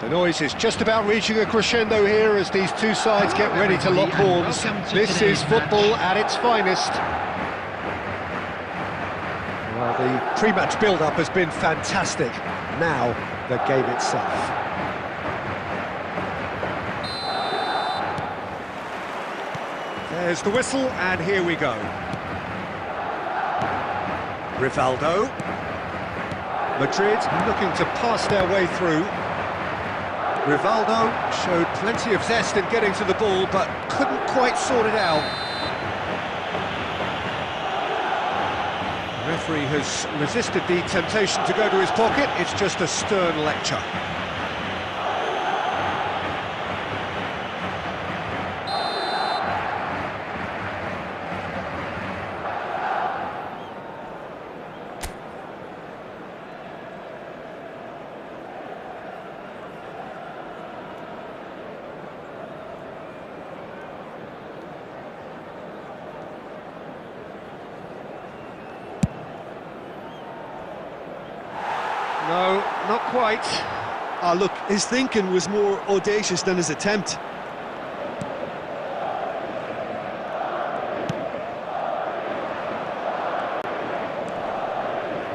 The noise is just about reaching a crescendo here as these two sides get ready to lock horns. This is football at its finest. Well, the pre-match build-up has been fantastic. Now, the game itself. There's the whistle, and here we go. Rivaldo. Madrid looking to pass their way through. Rivaldo showed plenty of zest in getting to the ball, but couldn't quite sort it out. The referee has resisted the temptation to go to his pocket. It's just a stern lecture. No, not quite. Look, his thinking was more audacious than his attempt.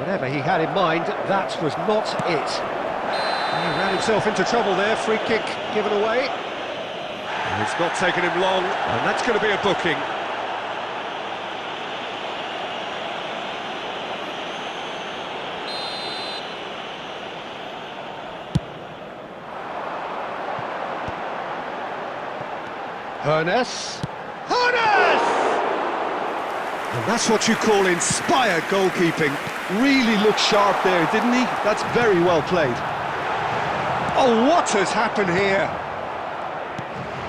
Whatever he had in mind, that was not it. He ran himself into trouble there, free kick given away. And it's not taken him long, and that's going to be a booking. Hernes! And that's what you call inspired goalkeeping. Really looked sharp there, didn't he? That's very well played. Oh, what has happened here?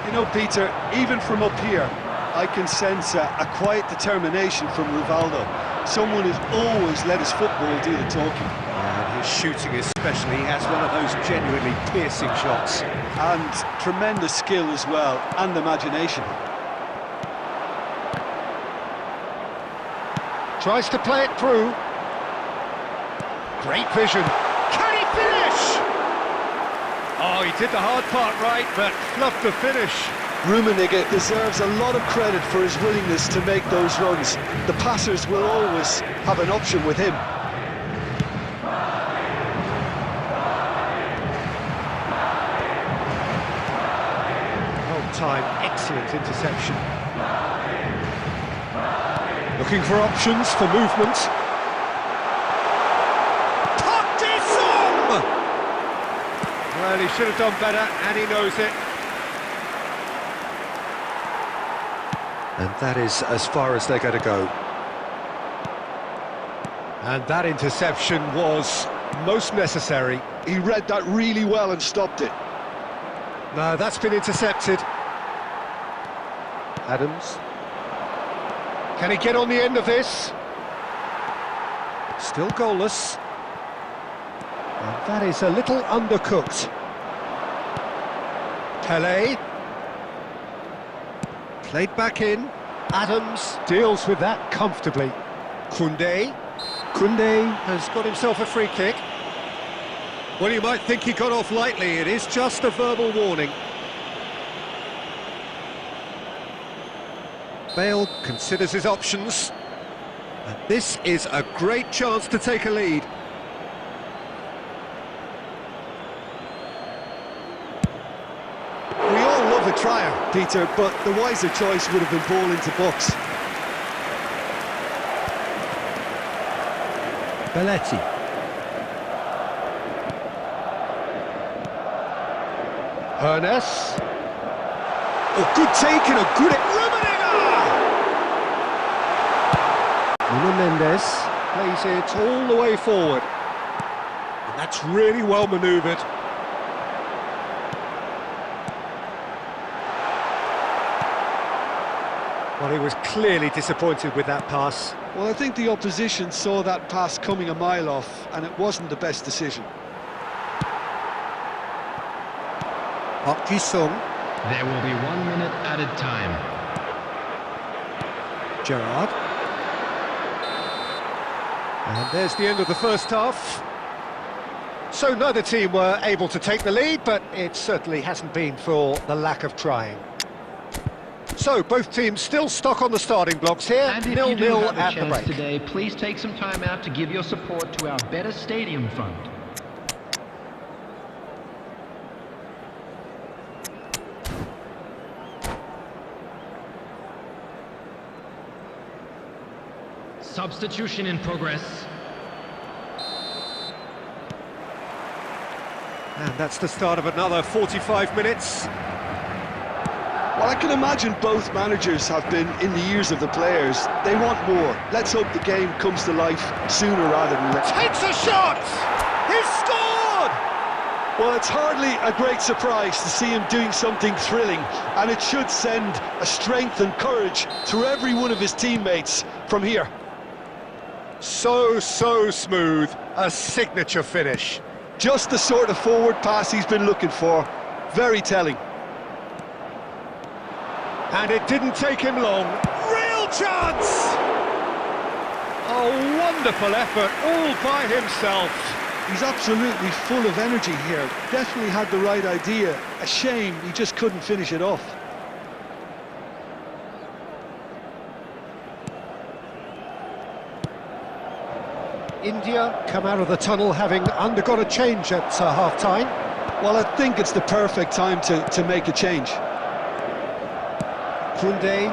You know, Peter, even from up here, I can sense a quiet determination from Rivaldo. Someone who's always let his football do the talking. And his shooting especially, he has one of those genuinely piercing shots. And tremendous skill as well, and imagination. Tries to play it through. Great vision. Can he finish? Oh, he did the hard part right, but fluffed the finish. Rummenigge deserves a lot of credit for his willingness to make those runs. The passers will always have an option with him. Time, excellent interception. Looking for options for movement. Well, he should have done better, and he knows it. And that is as far as they're going to go. And that interception was most necessary. He read that really well and stopped it. No, that's been intercepted. Adams. Can he get on the end of this? Still goalless. And that is a little undercooked. Pelé. Played back in. Adams deals with that comfortably. Koundé. Koundé has got himself a free kick. Well, you might think he got off lightly. It is just a verbal warning. Bale considers his options. And this is a great chance to take a lead. We all love a trier, Peter, but the wiser choice would have been ball into box. Belletti. Hernes. Oh, good take and a good... Nuno Mendes plays it all the way forward. And that's really well manoeuvred. Well, he was clearly disappointed with that pass. Well, I think the opposition saw that pass coming a mile off, and it wasn't the best decision. Park Ji-sung. There will be 1 minute added time. Gerrard. And there's the end of the first half. So neither team were able to take the lead, but it certainly hasn't been for the lack of trying. So both teams still stuck on the starting blocks here, And if you do 0-0 have a at the chance break. today, please take some time out to give your support to our Better Stadium Fund. Substitution in progress. And that's the start of another 45 minutes. Well, I can imagine both managers have been in the ears of the players. They want more. Let's hope the game comes to life sooner rather than later. Takes a shot! He's scored! Well, it's hardly a great surprise to see him doing something thrilling, and it should send a strength and courage through every one of his teammates from here. So smooth. A signature finish. Just the sort of forward pass he's been looking for. Very telling. And it didn't take him long. Real chance! A wonderful effort all by himself. He's absolutely full of energy here. Definitely had the right idea. A shame he just couldn't finish it off. India come out of the tunnel having undergone a change at half-time. Well, I think it's the perfect time to make a change. Koundé,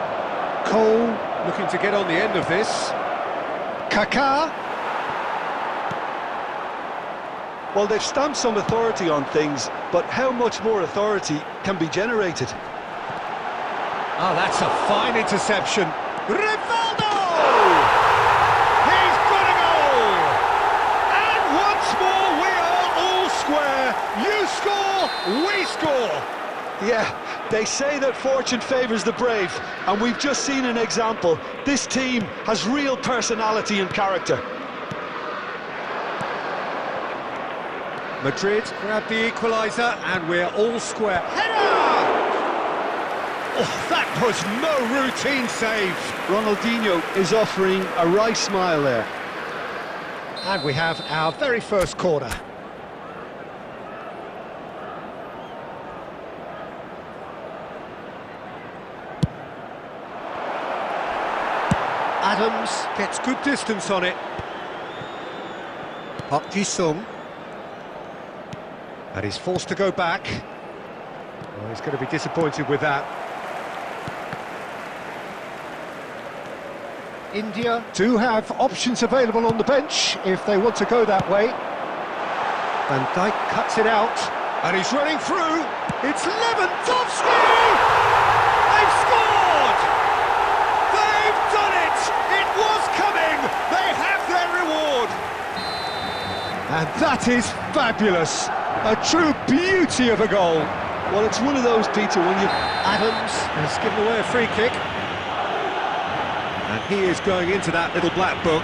Cole looking to get on the end of this. Kaká. Well, they've stamped some authority on things, but how much more authority can be generated? Oh, that's a fine interception. Rivaldo! He's got a goal! And once more we are all square. You score, we score. Yeah, they say that fortune favours the brave, and we've just seen an example. This team has real personality and character. Madrid grab the equaliser, and we're all square. Header! Oh, that was no routine save. Ronaldinho is offering a wry smile there. And we have our very first corner. Adams gets good distance on it. Park Ji-sung. And he's forced to go back. Well, he's going to be disappointed with that. India do have options available on the bench if they want to go that way. Van Dijk cuts it out, and he's running through. It's Lewandowski! They've scored! They've done it! It was coming! They have their reward! And that is fabulous! A true beauty of a goal. Well, it's one of those, Peter, when you... Adams has given away a free kick. And he is going into that little black book.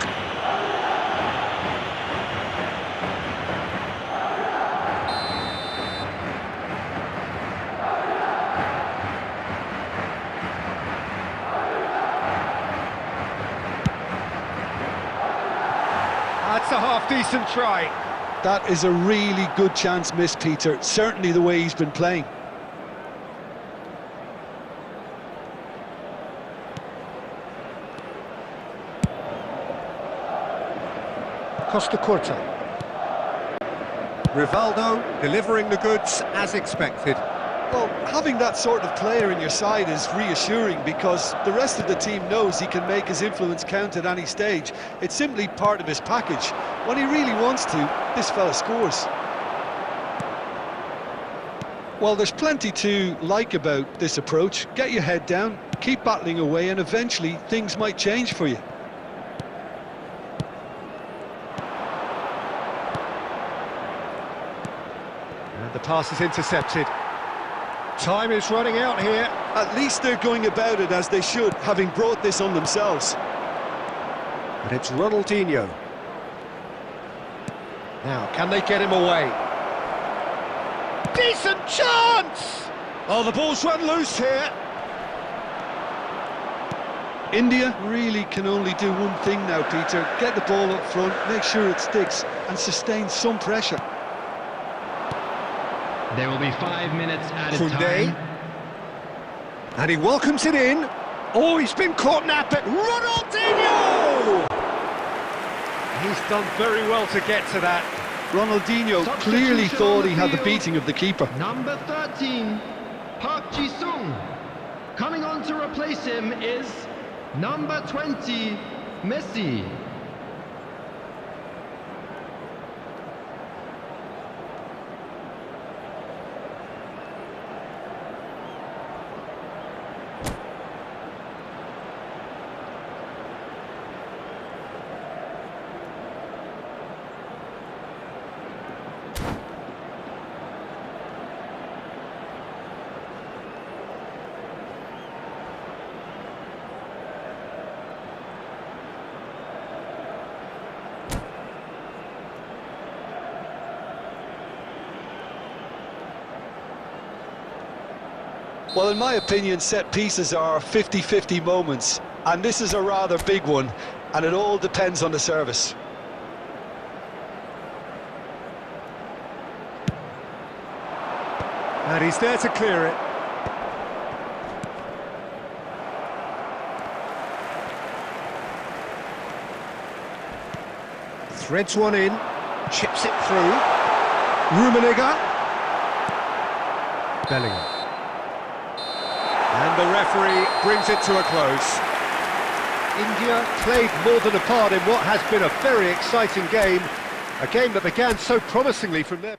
That's a half-decent try. That is a really good chance missed, Peter. Certainly the way he's been playing. Costa Curta. Rivaldo delivering the goods as expected. Well, having that sort of player in your side is reassuring because the rest of the team knows he can make his influence count at any stage. It's simply part of his package. When he really wants to, this fella scores. Well, there's plenty to like about this approach. Get your head down, keep battling away, and eventually things might change for you. And the pass is intercepted. Time is running out here. At least they're going about it as they should, having brought this on themselves. And it's Ronaldinho. Now, can they get him away? Decent chance! Oh, the ball's run loose here. India really can only do one thing now, Peter. Get the ball up front, make sure it sticks, and sustain some pressure. There will be 5 minutes added Koundé. time. And he welcomes it in. Oh, he's been caught napping. Ronaldinho! He's done very well to get to that. Ronaldinho clearly thought he had the beating of the keeper. Number 13, Park Ji-sung. Coming on to replace him is number 20, Messi. Well, in my opinion, set pieces are 50-50 moments, and this is a rather big one, and it all depends on the service. And he's there to clear it. Threads one in, chips it through. Rummenigge. Bellingham. And the referee brings it to a close. India played more than a part in what has been a very exciting game. A game that began so promisingly from their...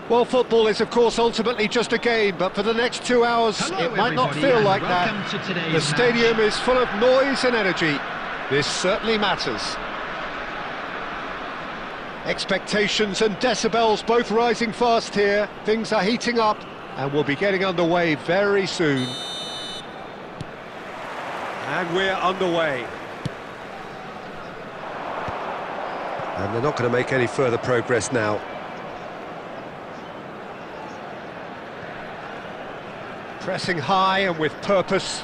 Well, football is, of course, ultimately just a game, but for the next 2 hours, Hello, it might not everybody, feel and like welcome that. to today's The stadium match. is full of noise and energy. This certainly matters. Expectations and decibels both rising fast here. Things are heating up, and we'll be getting underway very soon. And we're underway. And they're not going to make any further progress now. Pressing high and with purpose.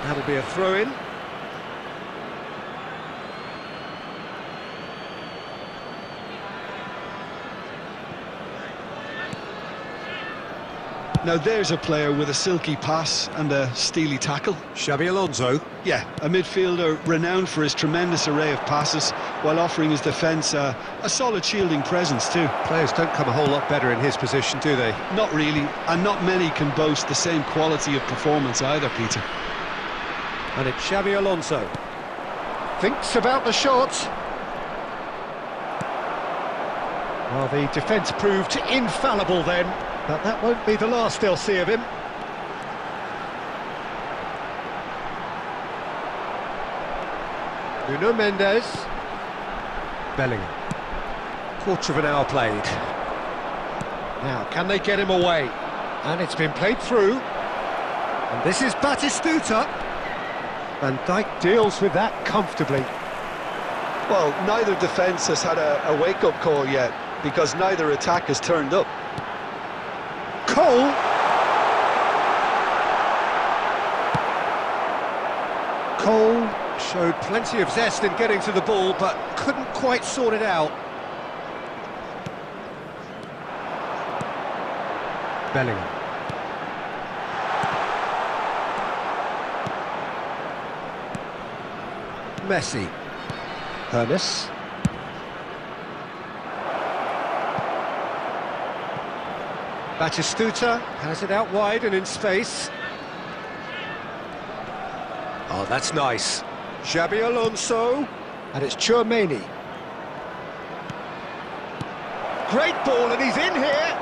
That'll be a throw-in. Now there's a player with a silky pass and a steely tackle. Xabi Alonso. Yeah, a midfielder renowned for his tremendous array of passes, while offering his defence a solid shielding presence too. Players don't come a whole lot better in his position, do they? Not really, and not many can boast the same quality of performance either, Peter. And it's Xabi Alonso. Thinks about the shot. Well, the defence proved infallible then, but that won't be the last they'll see of him. Nuno Mendes. Bellingham. Quarter of an hour played. Now, can they get him away? And it's been played through. And this is Batistuta. Van Dijk deals with that comfortably. Well, neither defence has had a wake-up call yet, because neither attack has turned up. Cole! Cole showed plenty of zest in getting to the ball, but couldn't quite sort it out. Bellingham. Messi. Hermes. Batistuta has it out wide and in space. Oh, that's nice. Xabi Alonso. And it's Tchouaméni. Great ball, and he's in here.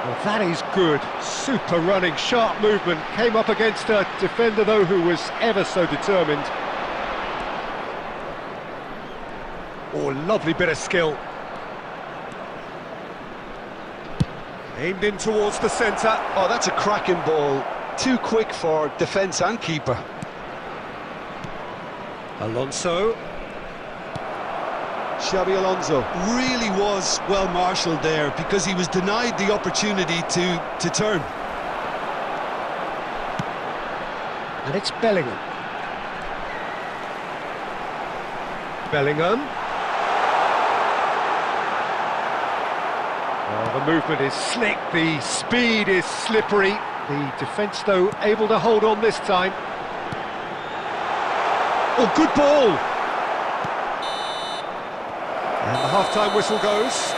Well, that is good. Super running, sharp movement. Came up against a defender, though, who was ever so determined. Oh, lovely bit of skill. Aimed in towards the centre. Oh, that's a cracking ball. Too quick for defence and keeper. Alonso. Xabi Alonso really was well marshalled there, because he was denied the opportunity to turn. And it's Bellingham. Bellingham. Oh, the movement is slick, the speed is slippery. The defence, though, able to hold on this time. Oh, good ball! And the half-time whistle goes.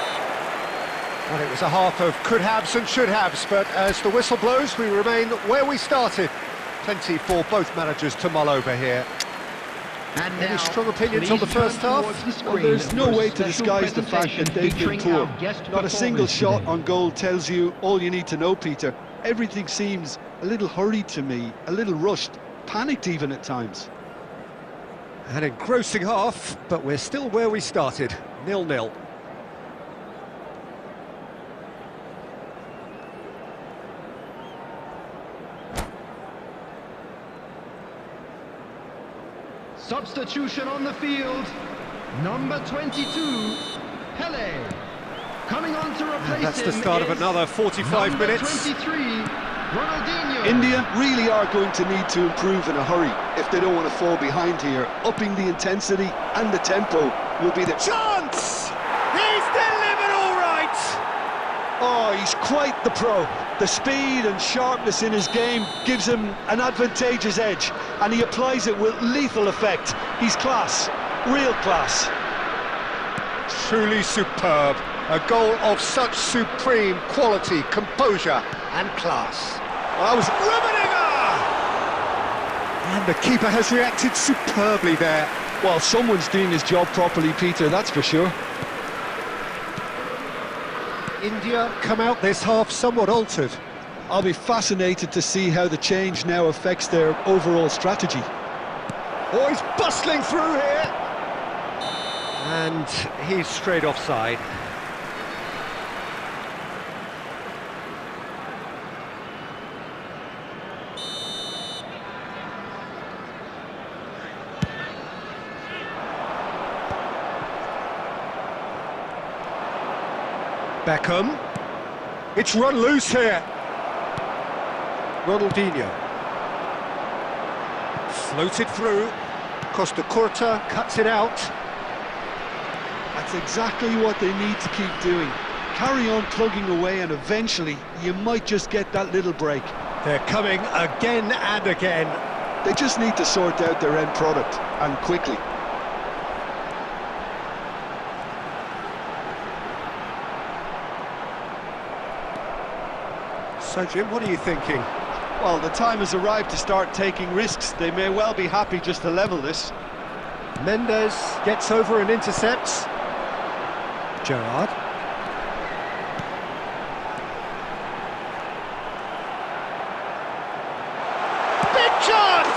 And it was a half of could-haves and should-haves, but as the whistle blows, we remain where we started. Plenty for both managers to mull over here. And Any now, strong opinions on the please first turn half? towards the Well, screen there's no for way to special disguise the fact that they've been presentation poor. featuring our guest Not a single performers shot today. on goal tells you all you need to know, Peter. Everything seems a little hurried to me, a little rushed, panicked even at times. An engrossing half, but we're still where we started, 0-0. Substitution on the field, number 22, Pele. Coming on to replace That's the him start of is another 45 number minutes. 23, Ronaldinho. India really are going to need to improve in a hurry if they don't want to fall behind here. Upping the intensity and the tempo will be the Chance! He's delivered all right! Oh, he's quite the pro. The speed and sharpness in his game gives him an advantageous edge, and he applies it with lethal effect. He's class, real class. Truly superb. A goal of such supreme quality, composure and class. That was riveting! And the keeper has reacted superbly there. Well, someone's doing his job properly, Peter, that's for sure. India come out this half somewhat altered. I'll be fascinated to see how the change now affects their overall strategy. Oh, he's bustling through here! And he's straight offside. Beckham. It's run loose here. Ronaldinho. Floated through. Costa Curta cuts it out. That's exactly what they need to keep doing. Carry on plugging away, and eventually you might just get that little break. They're coming again and again. They just need to sort out their end product, and quickly. So, Jim, what are you thinking? Well, the time has arrived to start taking risks. They may well be happy just to level this. Mendes gets over and intercepts. Gerrard. Big chance!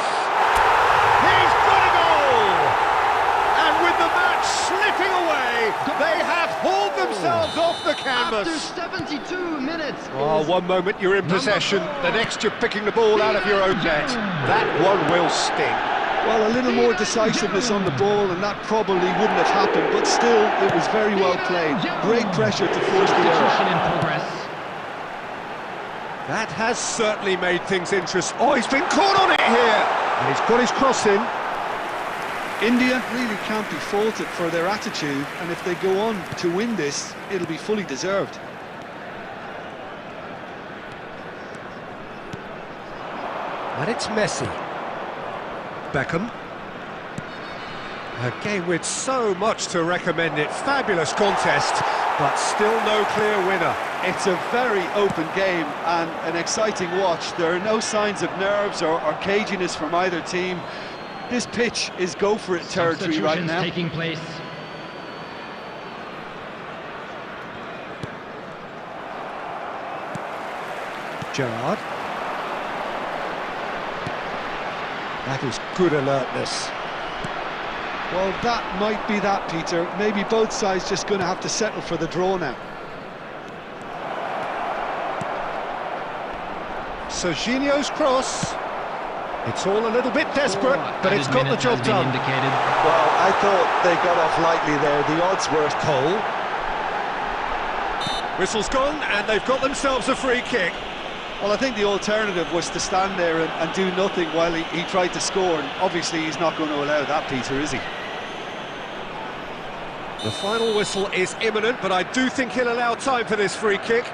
themselves off the canvas. After 72 minutes. Oh, one moment you're in possession, the next you're picking the ball out of your own net. That one will sting. Well, a little more decisiveness on the ball and that probably wouldn't have happened, but still, it was very well played. Great pressure to force the error. In progress. That has certainly made things interesting. Oh, he's been caught on it here! And he's got his cross in. India really can't be faulted for their attitude, and if they go on to win this, it'll be fully deserved. And it's Messi. Beckham. A game with so much to recommend it. Fabulous contest, but still no clear winner. It's a very open game and an exciting watch. There are no signs of nerves or caginess from either team. This pitch is go-for-it territory right now. Taking place. Gerrard. That is good alertness. Well, that might be that, Peter. Maybe both sides just going to have to settle for the draw now. Serginho's cross. It's all a little bit desperate, but it's got the job done. Well, I thought they got off lightly there. The odds were Cole. Whistle's gone, and they've got themselves a free kick. Well, I think the alternative was to stand there and do nothing while he tried to score, and obviously he's not going to allow that, Peter, is he? The final whistle is imminent, but I do think he'll allow time for this free kick.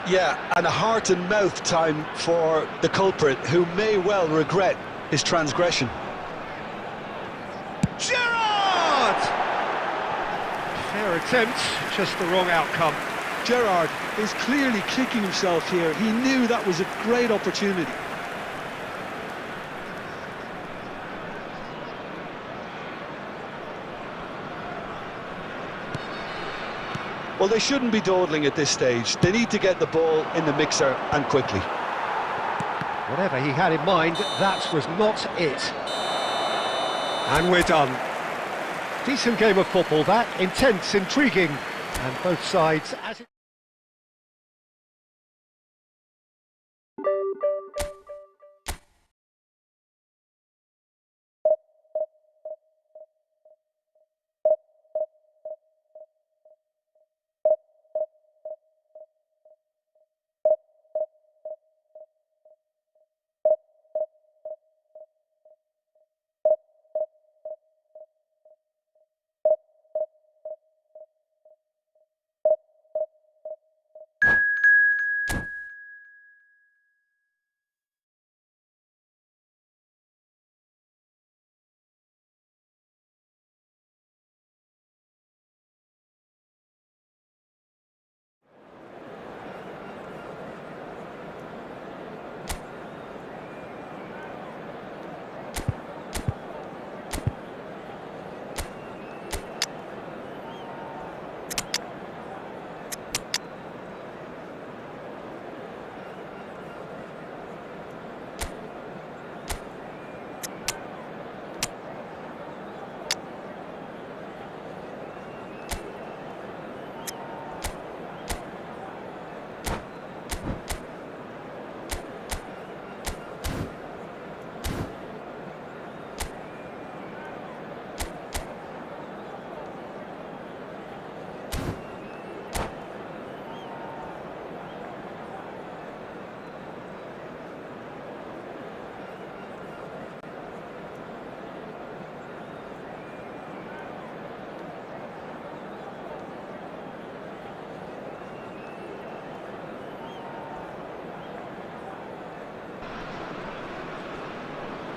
Yeah, and a heart and mouth time for the culprit, who may well regret his transgression. Gerrard! Fair attempt, just the wrong outcome. Gerrard is clearly kicking himself here. He knew that was a great opportunity. Well, they shouldn't be dawdling at this stage. They need to get the ball in the mixer, and quickly. Whatever he had in mind, that was not it. And we're done. Decent game of football, that. Intense, intriguing, and both sides as it...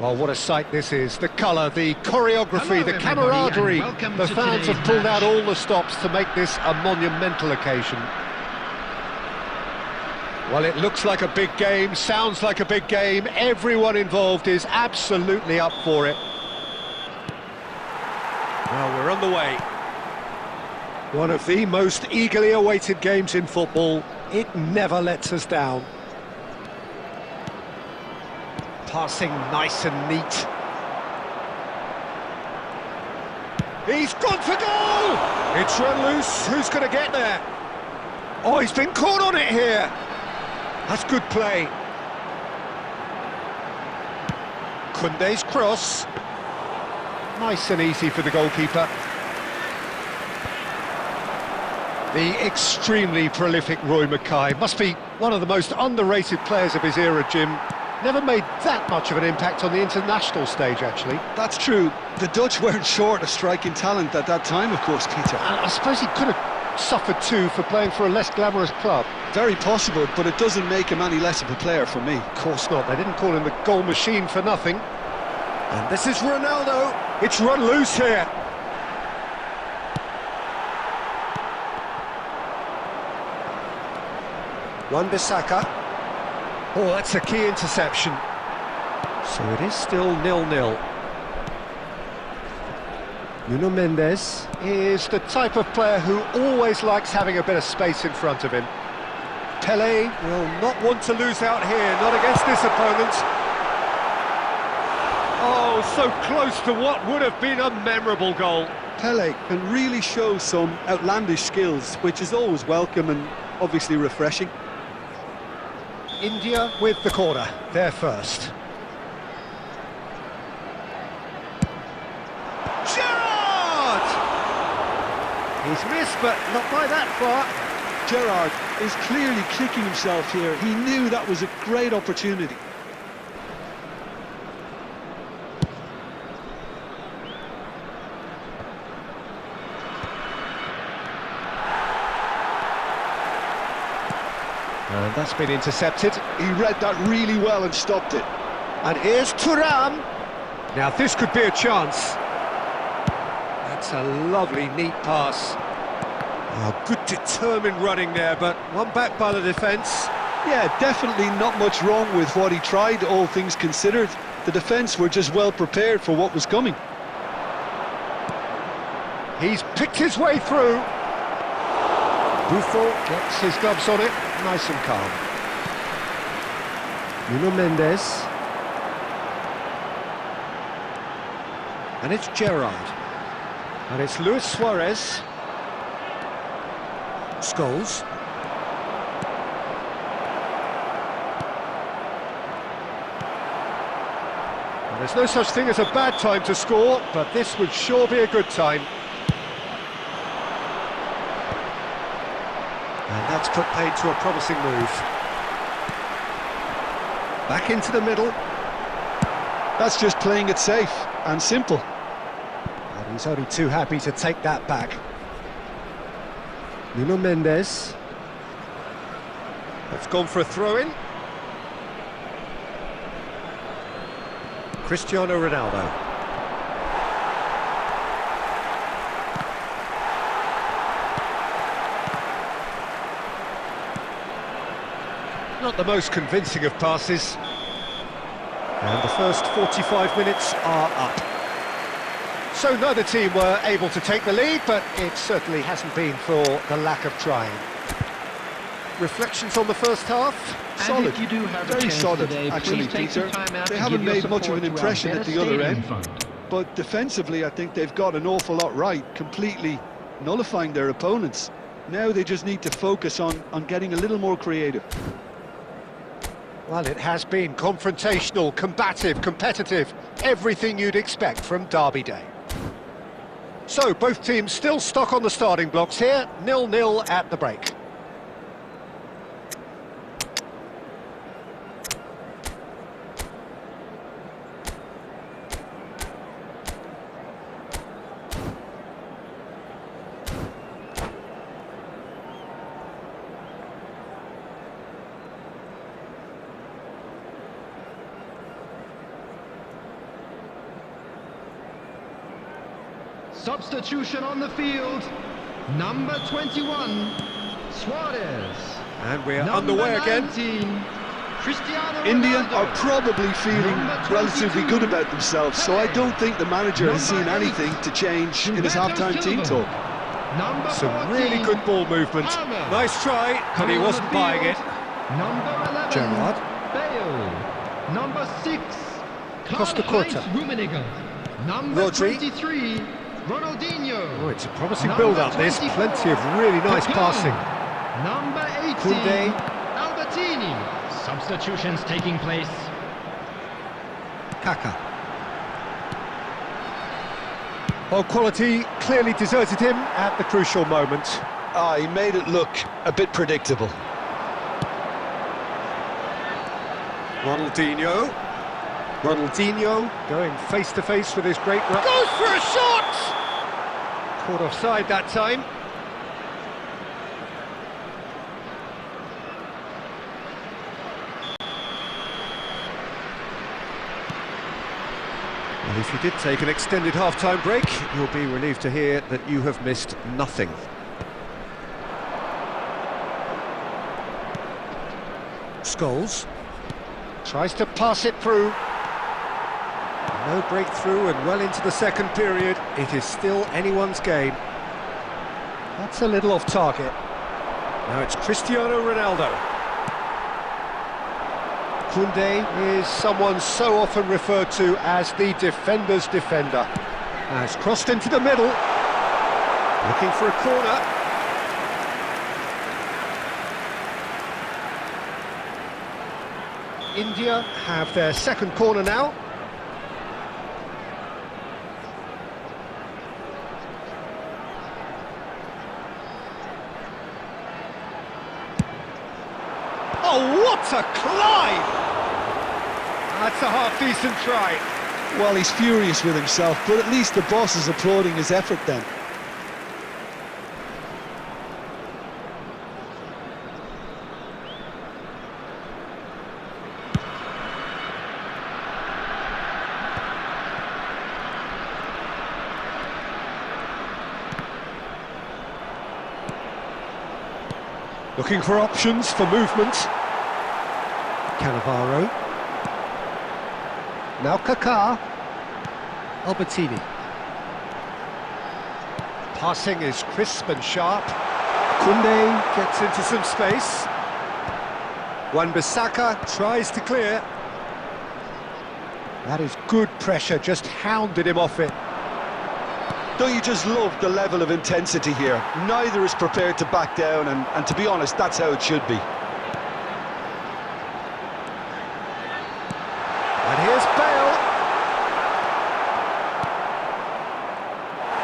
Well, what a sight this is. The colour, the choreography, the camaraderie. The fans have pulled out all the stops to make this a monumental occasion. Well, it looks like a big game, sounds like a big game. Everyone involved is absolutely up for it. Well, we're on the way. One of the most eagerly awaited games in football. It never lets us down. Passing nice and neat. He's gone for goal! It's run loose, who's going to get there? Oh, he's been caught on it here! That's good play. Koundé's cross. Nice and easy for the goalkeeper. The extremely prolific Roy Mackay must be one of the most underrated players of his era, Jim. Never made that much of an impact on the international stage, actually. That's true. The Dutch weren't short of striking talent at that time, of course, Peter. And I suppose he could have suffered too for playing for a less glamorous club. Very possible, but it doesn't make him any less of a player for me. Of course not. They didn't call him the goal machine for nothing. And this is Ronaldo. It's run loose here. Wan-Bissaka. Oh, that's a key interception. So it is still 0-0. Nuno Mendes is the type of player who always likes having a bit of space in front of him. Pelé will not want to lose out here, not against this opponent. Oh, so close to what would have been a memorable goal. Pelé can really show some outlandish skills, which is always welcome and obviously refreshing. India with the corner, they're first. Gerrard! He's missed, but not by that far. Gerrard is clearly kicking himself here. He knew that was a great opportunity. And that's been intercepted. He read that really well and stopped it. And here's Thuram. Now this could be a chance. That's a lovely, neat pass. Oh, good determined running there, but one back by the defence. Yeah, definitely not much wrong with what he tried, all things considered. The defence were just well prepared for what was coming. He's picked his way through. Buffon gets his gloves on it, nice and calm. Nuno Mendes. And it's Gerrard. And it's Luis Suarez. Scholes. And there's no such thing as a bad time to score, but this would sure be a good time. And that's put paid to a promising move. Back into the middle. That's just playing it safe and simple. And he's only too happy to take that back. Nuno Mendes. That's gone for a throw-in. Cristiano Ronaldo. Not the most convincing of passes. And the first 45 minutes are up. So neither team were able to take the lead, but it certainly hasn't been for the lack of trying. Reflections on the first half? Solid, if you do have a very chance solid today, actually, take Peter. some time out They to haven't give your made much of support an to our impression at Better the other Stadium end. Fund. But defensively, I think they've got an awful lot right, completely nullifying their opponents. Now they just need to focus on getting a little more creative. Well, it has been confrontational, combative, competitive, everything you'd expect from Derby Day. So, both teams still stuck on the starting blocks here, 0-0 at the break. Substitution on the field, number 21, Suarez. And we're Number underway 19, again. Cristiano India Ronaldo. are probably feeling Number relatively 22, good about themselves, so I don't think the manager has seen Number 8, anything to change in his half-time team talk. Number Some 14, really good ball movement. Palmer. Nice try, and he Coming on wasn't the buying field, it. Number 11, Gerrard. Bale. Number 6, Costa Karl-Heinz Kurta. Rummenigge. Number Rodri. 23, Ronaldinho. Oh, it's a promising Number build-up, this. 24, Plenty of really nice Pepin. passing. Number 18, Koundé. Albertini. Substitutions taking place. Kaka. Well, quality clearly deserted him at the crucial moment. He made it look a bit predictable. Ronaldinho. Ronaldinho going face-to-face with his great run. Goes for a shot! Caught offside that time. Well, if you did take an extended half-time break, you'll be relieved to hear that you have missed nothing. Scholes tries to pass it through. No breakthrough and well into the second period. It is still anyone's game. That's a little off target. Now it's Cristiano Ronaldo. Koundé is someone so often referred to as the defender's defender. Has crossed into the middle. Looking for a corner. India have their second corner now. Oh, what a climb! That's a half-decent try. Well, he's furious with himself, but at least the boss is applauding his effort then. Looking for options for movement. Cannavaro. Now Kaká. Albertini. Passing is crisp and sharp. Koundé gets into some space. Wan-Bissaka tries to clear. That is good pressure, just hounded him off it. Don't you just love the level of intensity here? Neither is prepared to back down, and to be honest, that's how it should be. And here's Bale.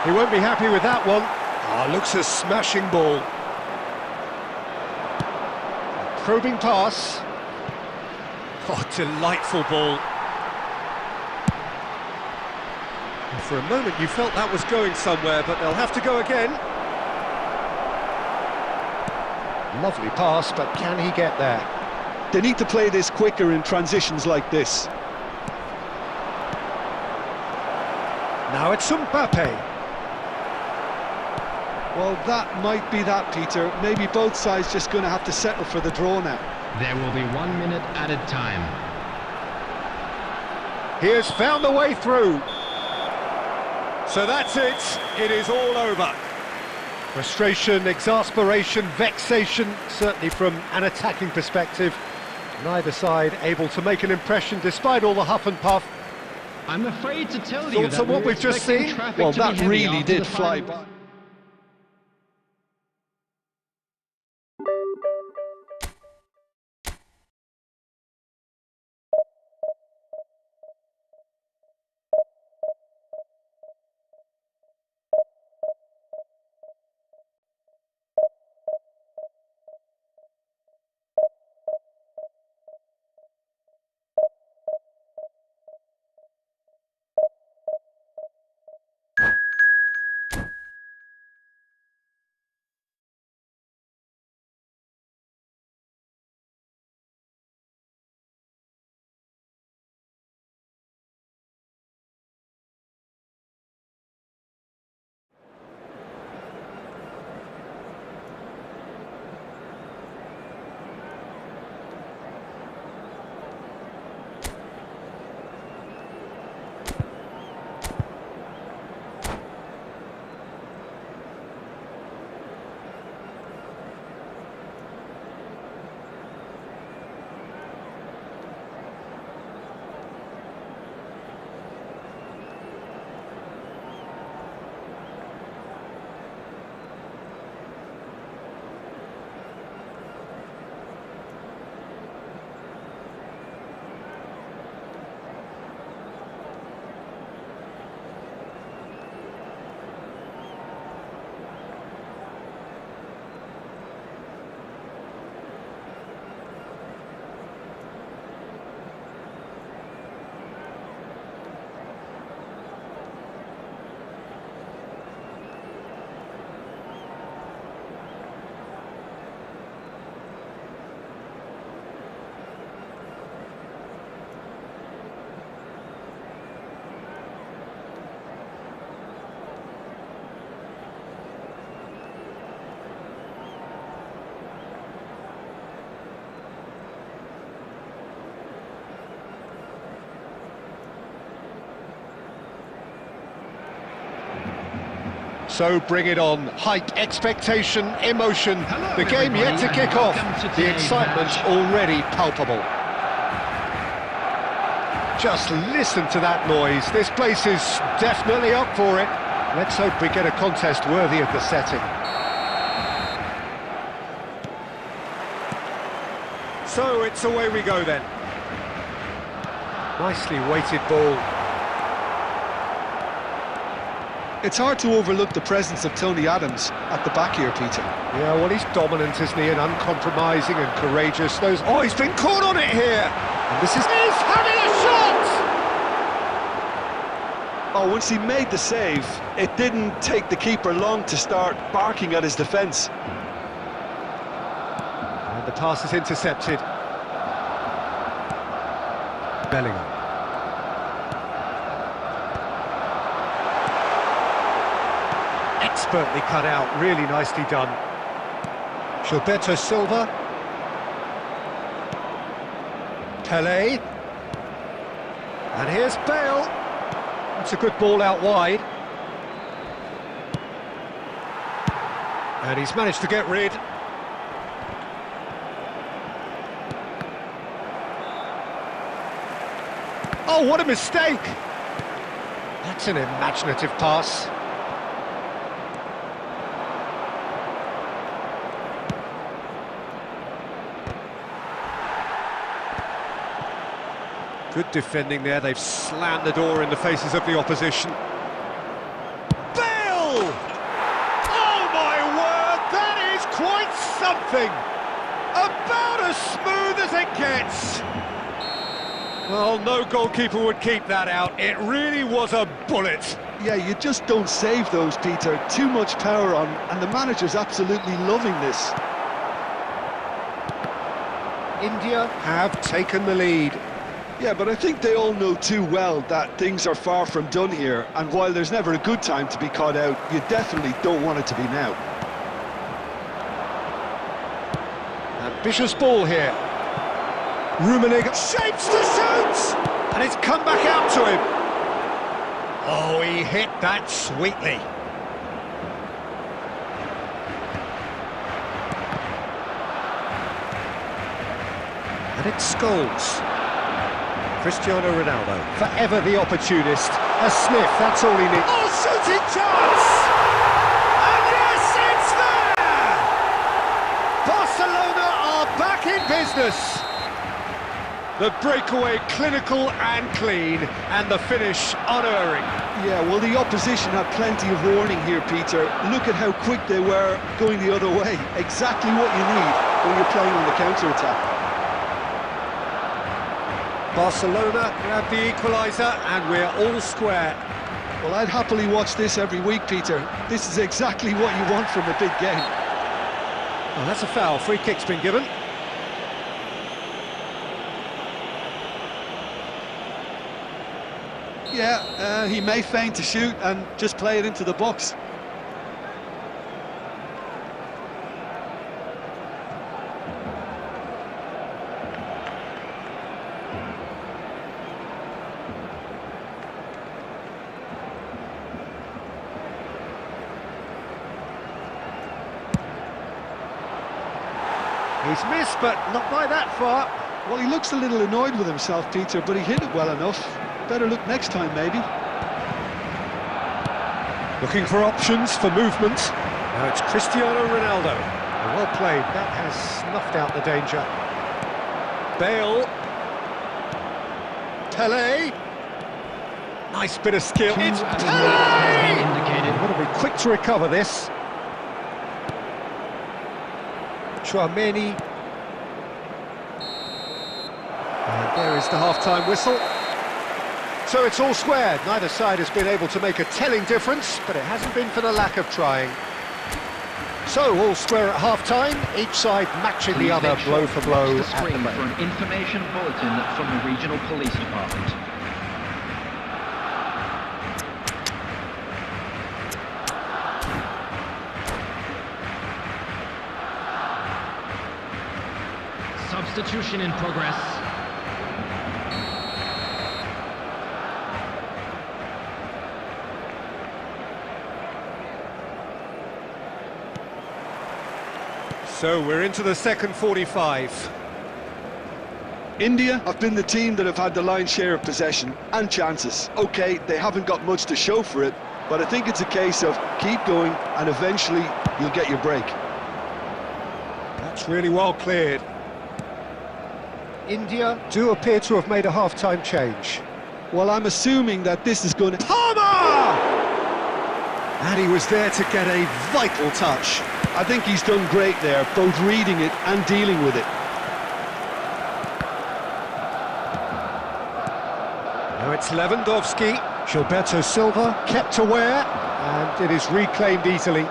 He won't be happy with that one. Oh, looks a smashing ball. A probing pass. Oh, delightful ball. And for a moment you felt that was going somewhere, but they'll have to go again. Lovely pass, but can he get there? They need to play this quicker in transitions like this. Now it's Mbappe. Well, that might be that, Peter. Maybe both sides just going to have to settle for the draw now. There will be 1 minute added time. He has found the way through. So that's it. It is all over. Frustration, exasperation, vexation, certainly from an attacking perspective. Neither side able to make an impression despite all the huff and puff. I'm afraid to tell you Thoughts that on what we're we've just expecting seen? traffic Well, to be that heavy really after did the fly final- by. So bring it on. Hype, expectation, emotion. Hello, The game yet to everybody, kick off. welcome to The today's excitement's match. already palpable. Just listen to that noise. This place is definitely up for it. Let's hope we get a contest worthy of the setting. So it's away we go then. Nicely weighted ball. It's hard to overlook the presence of Tony Adams at the back here, Peter. Yeah, well, he's dominant, isn't he? And uncompromising and courageous. Oh, he's been caught on it here. And this is... He's having a shot! Oh, once he made the save, it didn't take the keeper long to start barking at his defence. And the pass is intercepted. Bellingham. Expertly cut out, really nicely done. Gilberto Silva. Pelé. And here's Bale. That's a good ball out wide. And he's managed to get rid. Oh, what a mistake! That's an imaginative pass. Good defending there, they've slammed the door in the faces of the opposition. Bale! Oh my word, that is quite something! About as smooth as it gets! Well, no goalkeeper would keep that out, it really was a bullet. Yeah, you just don't save those, Peter. Too much power on, and the manager's absolutely loving this. India have taken the lead. Yeah, but I think they all know too well that things are far from done here, and while there's never a good time to be caught out, you definitely don't want it to be now. Ambitious ball here. Rummenigge shapes to shoot! And it's come back out to him. Oh, he hit that sweetly. And it's Scholes. Cristiano Ronaldo, forever the opportunist. A sniff, that's all he needs. Oh, shooting chance! And yes, it's there! Barcelona are back in business. The breakaway clinical and clean, and the finish unerring. Yeah, well, the opposition had plenty of warning here, Peter. Look at how quick they were going the other way. Exactly what you need when you're playing on the counter-attack. Barcelona grab the equaliser, and we're all square. Well, I'd happily watch this every week, Peter. This is exactly what you want from a big game. Oh, that's a foul. Free kick's been given. Yeah, he may feign to shoot and just play it into the box. He's missed, but not by that far. Well, he looks a little annoyed with himself, Peter, but he hit it well enough. Better look next time, maybe. Looking for options for movement. Now it's Cristiano Ronaldo. Well played, that has snuffed out the danger. Bale. Pelé. Nice bit of skill. It's Pelé! Indicated. Got to be quick to recover this. Chouameni. And there is the half-time whistle. So it's all square. Neither side has been able to make a telling difference, but it hasn't been for the lack of trying. So all square at half-time, each side matching the other blow for blow. Watch the screen for an information bulletin from the regional police department. Substitution in progress. So we're into the second 45. India have been the team that have had the lion's share of possession and chances. OK, they haven't got much to show for it, but I think it's a case of keep going and eventually you'll get your break. That's really well cleared. India do appear to have made a half-time change. Well, I'm assuming that this is going to... Palmer! And he was there to get a vital touch. I think he's done great there, both reading it and dealing with it. Now it's Lewandowski. Gilberto Silva kept aware, and it is reclaimed easily.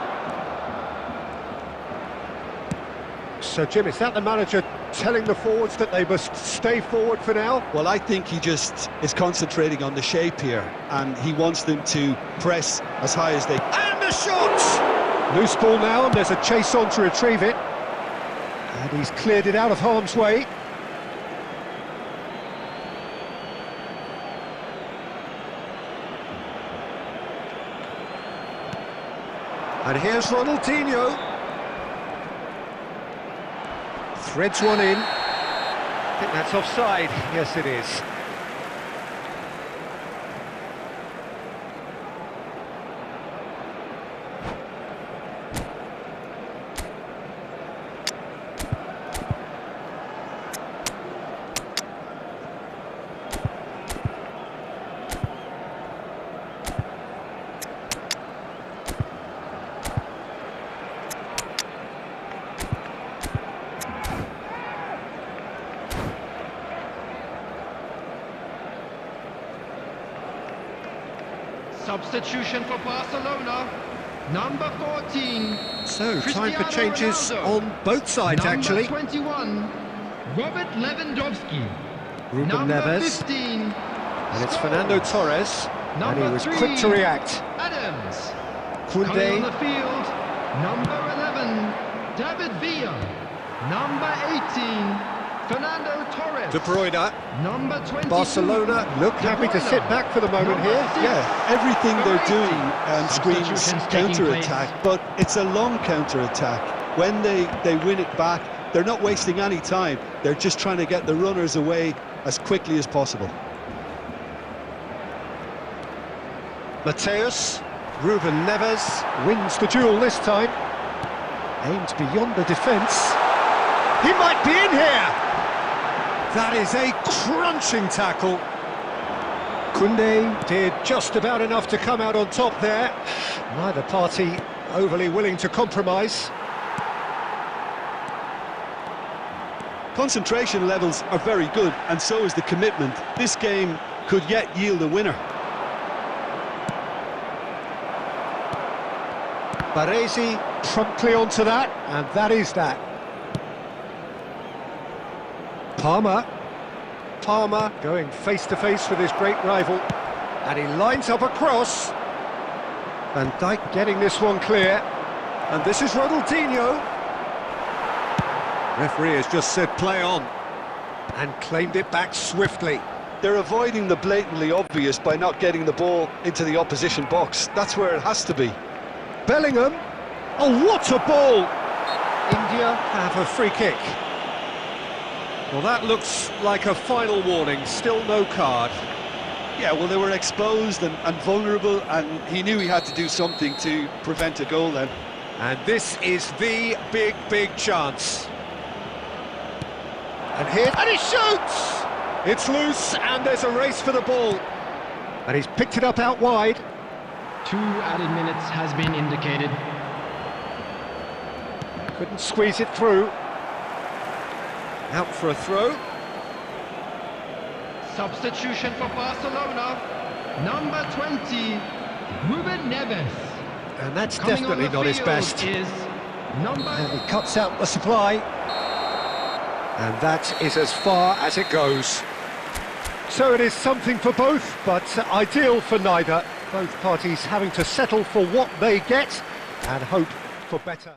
So, Jim, is that the manager telling the forwards that they must stay forward for now? Well, I think he just is concentrating on the shape here, and he wants them to press as high as they can. And the shot! Loose ball now, and there's a chase on to retrieve it. And he's cleared it out of harm's way. And here's Ronaldinho. Threads one in. I think that's offside. Yes, it is. Substitution for Barcelona, number 14. So, time for Cristiano changes Ronaldo. on both sides, Number actually. 21, Robert Lewandowski. Ruben Number Neves. 15, And it's Scholes. Fernando Torres. And Number he was 3, quick to react. Adams. Coming on Koundé. the field, number 11, David Villa. Number 18, Fernando Torres. De Bruyne. Number 22, Barcelona look De happy to Bruyne. sit back for the moment Number here. 6, Yeah, everything they're doing screams Substitutions taking counter-attack, but it's a long counter-attack. When they win it back, they're not wasting any time. They're just trying to get the runners away as quickly as possible. Mateus. Ruben Neves wins the duel this time. Aimed beyond the defence. He might be in here! That is a crunching tackle. Koundé did just about enough to come out on top there. Neither party overly willing to compromise. Concentration levels are very good, and so is the commitment. This game could yet yield a winner. Baresi promptly onto that, and that is that. Palmer going face-to-face with his great rival. And he lines up a cross. Van Dijk getting this one clear. And this is Ronaldinho. Referee has just said play on. And claimed it back swiftly. They're avoiding the blatantly obvious by not getting the ball into the opposition box. That's where it has to be. Bellingham. Oh, what a ball! India have a free kick. Well, that looks like a final warning. Still no card. Yeah, well, they were exposed and vulnerable, and he knew he had to do something to prevent a goal then. And this is the big chance. And here, and he shoots! It's loose, and there's a race for the ball. And he's picked it up out wide. 2 added minutes has been indicated. Couldn't squeeze it through. Out for a throw. Substitution for Barcelona, number 20, Ruben Neves. And that's Coming on definitely the not his field best. is number... And he cuts out the supply. And that is as far as it goes. So it is something for both, but ideal for neither. Both parties having to settle for what they get and hope for better.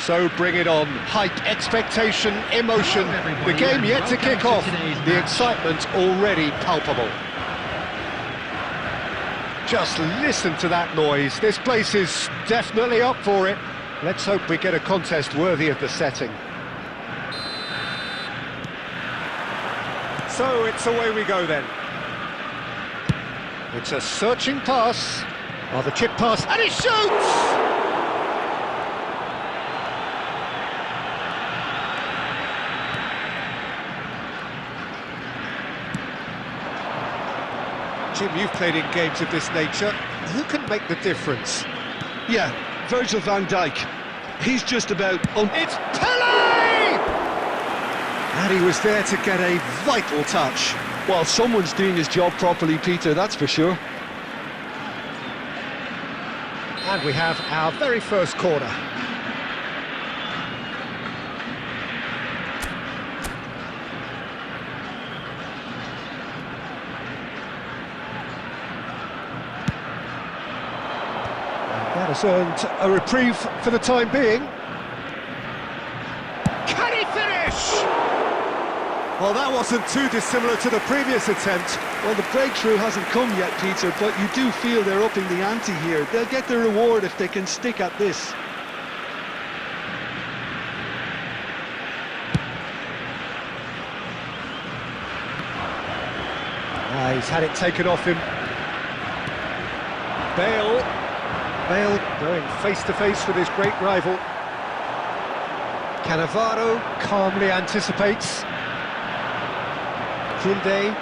So bring it on. Hype, expectation, emotion. Hello, everybody, The game and yet to welcome kick to off. today's The match. excitement already palpable. Just listen to that noise. This place is definitely up for it. Let's hope we get a contest worthy of the setting. So it's away we go then. It's a searching pass. Oh, the chip pass, and he shoots! Jim, you've played in games of this nature. Who can make the difference? Yeah, Virgil van Dijk. He's just about... It's Pele! And he was there to get a vital touch. Well, someone's doing his job properly, Peter, that's for sure. And we have our very first corner. That has earned a reprieve for the time being. Can he finish? Well, that wasn't too dissimilar to the previous attempt. Well, the breakthrough hasn't come yet, Peter, but you do feel they're upping the ante here. They'll get their reward if they can stick at this. He's had it taken off him. Bale going face-to-face with his great rival. Cannavaro calmly anticipates. Koundé.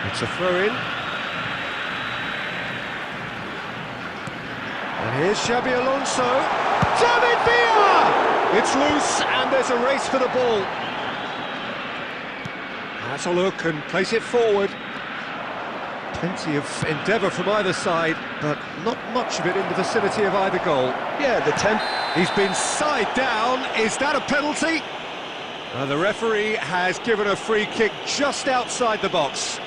It's a throw-in. And here's Xabi Alonso. David Villa! It's loose and there's a race for the ball. Has a look and place it forward. Plenty of endeavour from either side, but not much of it in the vicinity of either goal. Yeah, the temp... He's been side down. Is that a penalty? The referee has given a free kick just outside the box.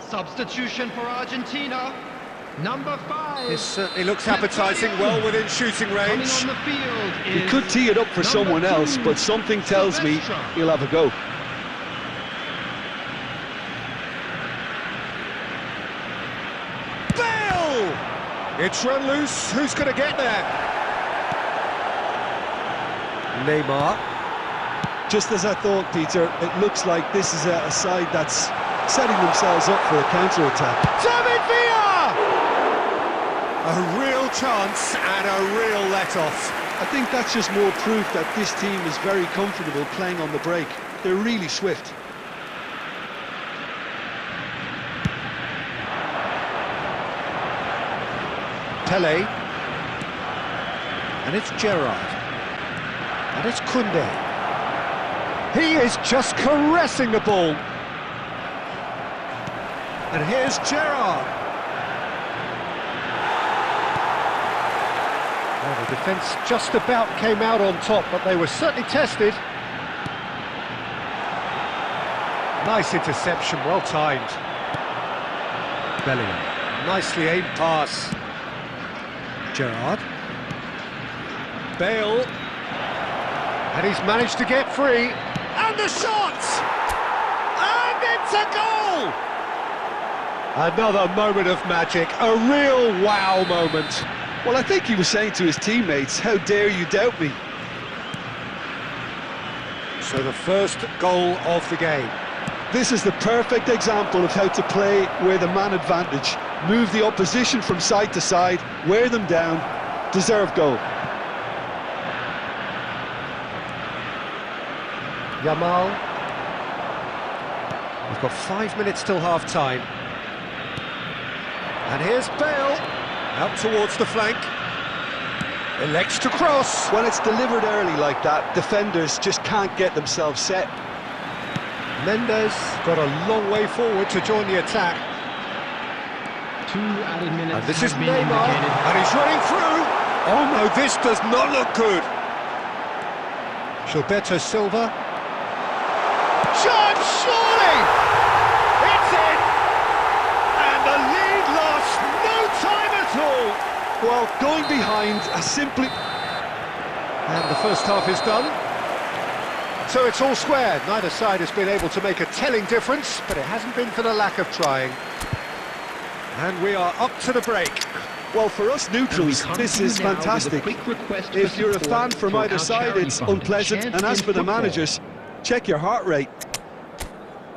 Substitution for Argentina, number 5. This certainly looks appetising, well within shooting Coming range. on the field is He could tee it up for number someone 2, else, but something tells me Silvestre. he'll have a go. Bale! It's run loose, who's going to get there? Neymar. Just as I thought, Peter, it looks like this is a side that's setting themselves up for a counter-attack. David Villa! A real chance and a real let-off. I think that's just more proof that this team is very comfortable playing on the break. They're really swift. Pele. And it's Gerrard. And it's Koundé. He is just caressing the ball. And here's Gerrard. Well, the defence just about came out on top, but they were certainly tested. Nice interception, well timed. Bellingham, nicely aimed pass. Gerrard. Bale. And he's managed to get free. And the shot! And it's a goal! Another moment of magic, a real wow moment. Well, I think he was saying to his teammates, how dare you doubt me? So the first goal of the game. This is the perfect example of how to play with a man advantage. Move the opposition from side to side, wear them down, deserve goal. Yamal. We've got 5 minutes till half-time. And here's Bale, out towards the flank. Elects to cross. When it's delivered early like that, defenders just can't get themselves set. Mendes got a long way forward to join the attack. 2 added minutes. And this is have been Neymar, indicated. and he's running through. Oh no, this does not look good. Gilberto Silva. Chance, surely! It's in! And the lead lost no time at all. Well, going behind simply... And the first half is done. So it's all square. Neither side has been able to make a telling difference, but it hasn't been for the lack of trying. And we are up to the break. Well, for us neutrals, this is fantastic. If you're a fan from either side, it's unpleasant. And as for the managers, check your heart rate.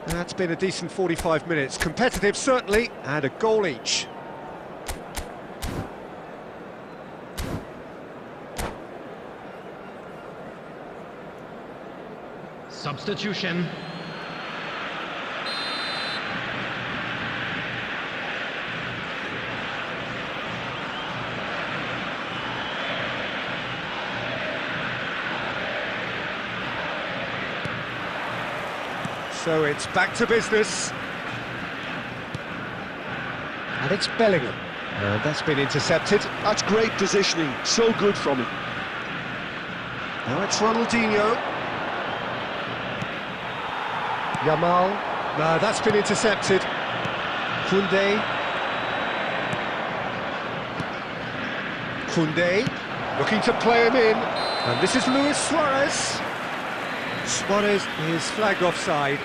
That's been a decent 45 minutes. Competitive, certainly, and a goal each. Substitution. So it's back to business. And it's Bellingham. That's been intercepted. That's great positioning, so good from him. Now it's Ronaldinho. Yamal. No, that's been intercepted. Koundé. Koundé, looking to play him in. And this is Luis Suarez. Suarez is flagged offside.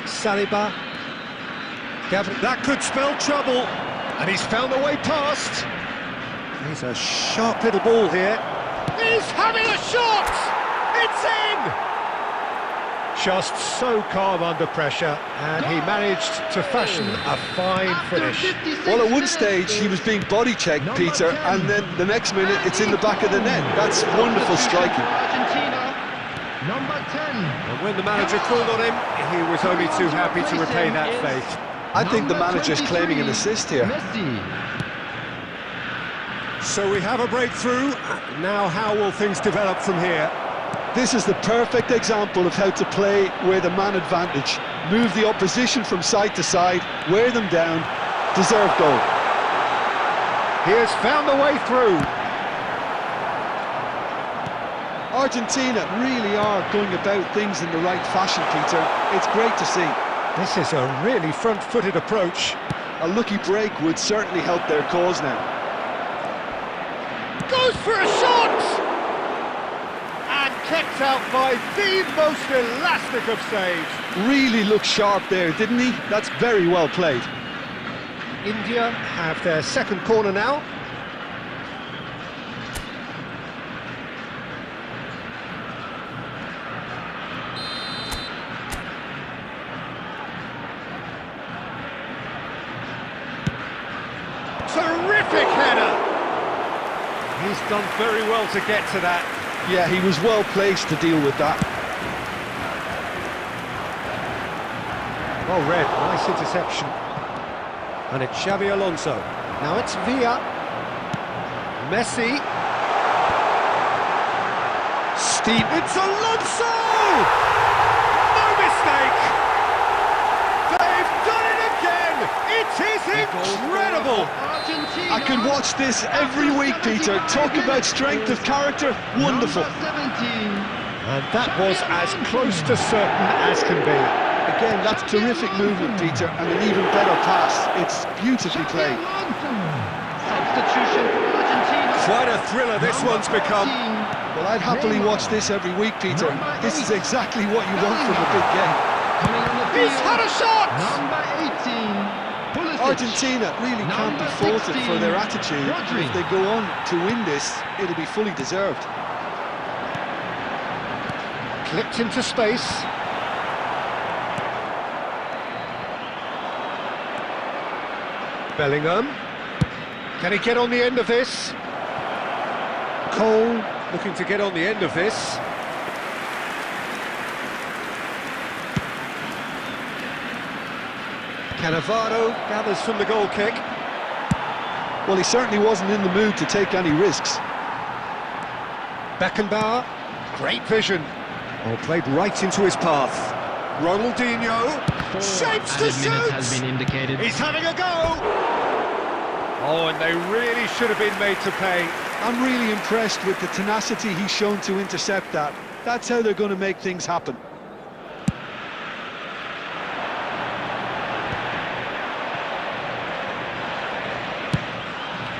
Saliba. That could spell trouble, and he's found a way past. He's a sharp little ball here. He's having a shot! It's in! Just so calm under pressure, and he managed to fashion a fine finish. Well, at one stage he was being body checked, Peter, and then the next minute it's in the back of the net. That's wonderful striking. Argentina, number 10. And when the manager called on him, he was only too happy to repay that faith. I think the manager's claiming an assist here. Messi. So we have a breakthrough. Now how will things develop from here? This is the perfect example of how to play with a man advantage. Move the opposition from side to side, wear them down, deserve goal. He has found the way through. Argentina really are going about things in the right fashion, Peter. It's great to see. This is a really front-footed approach. A lucky break would certainly help their cause now. Goes for a shot! And kept out by the most elastic of saves. Really looked sharp there, didn't he? That's very well played. India have their second corner now. Terrific header! He's done very well to get to that. Yeah, he was well placed to deal with that. Well read, nice interception. And it's Xabi Alonso. Now it's Villa. Messi. Steep. It's Alonso! No mistake! They've done it again! It is incredible! I can watch this every week, Peter. Talk about strength of character. Wonderful. And that was as close to certain as can be. Again, that's terrific movement, Peter, and an even better pass. It's beautifully played. substitution for Argentina. Quite a thriller this one's become. Well, I'd happily watch this every week, Peter. This is exactly what you want from a big game. Coming on the field. He's had a shot! Number 18, Pulisic. Argentina really can't be Number faulted 16, for their attitude. Rodri. If they go on to win this, it'll be fully deserved. Clipped into space. Bellingham. Can he get on the end of this? Cole looking to get on the end of this. Cannavaro gathers from the goal kick. Well, he certainly wasn't in the mood to take any risks. Beckenbauer, great vision. Oh, played right into his path. Ronaldinho, shapes to Added minutes has shoot! been indicated. He's having a go! Oh, and they really should have been made to pay. I'm really impressed with the tenacity he's shown to intercept that. That's how they're going to make things happen.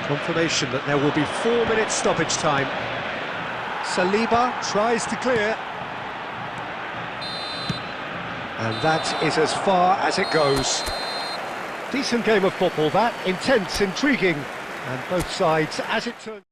Confirmation that there will be 4 minutes stoppage time. Saliba tries to clear. And that is as far as it goes. Decent game of football that, intense, intriguing, and both sides, as it turns.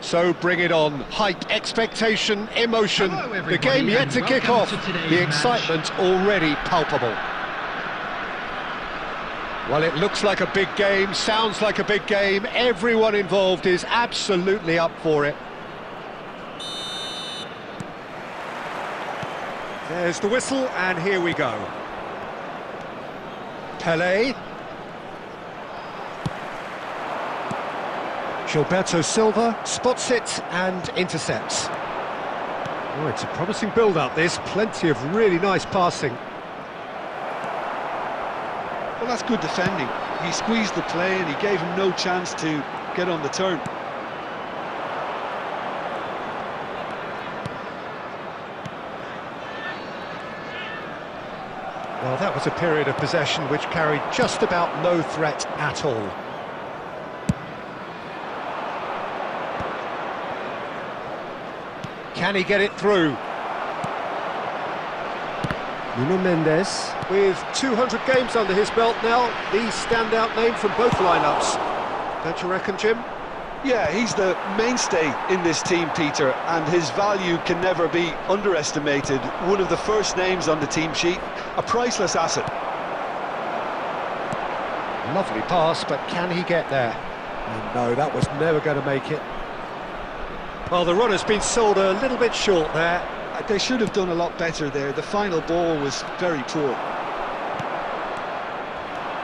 So bring it on. Hype, expectation, emotion. Hello, The game everybody, yet and to kick welcome off. to today's The match. excitement already palpable. Well, it looks like a big game, sounds like a big game. Everyone involved is absolutely up for it. There's the whistle, and here we go. Pelé. Gilberto Silva spots it and intercepts. Oh, it's a promising build-up, this. Plenty of really nice passing. Well, that's good defending. He squeezed the play and he gave him no chance to get on the turn. Well, that was a period of possession which carried just about no threat at all. Can he get it through? Nuno Mendes, with 200 games under his belt now, the standout name from both lineups. Don't you reckon, Jim? Yeah, he's the mainstay in this team, Peter, and his value can never be underestimated. One of the first names on the team sheet, a priceless asset. Lovely pass, but can he get there? And no, that was never going to make it. Well, the run has been sold a little bit short there. They should have done a lot better there. The final ball was very poor.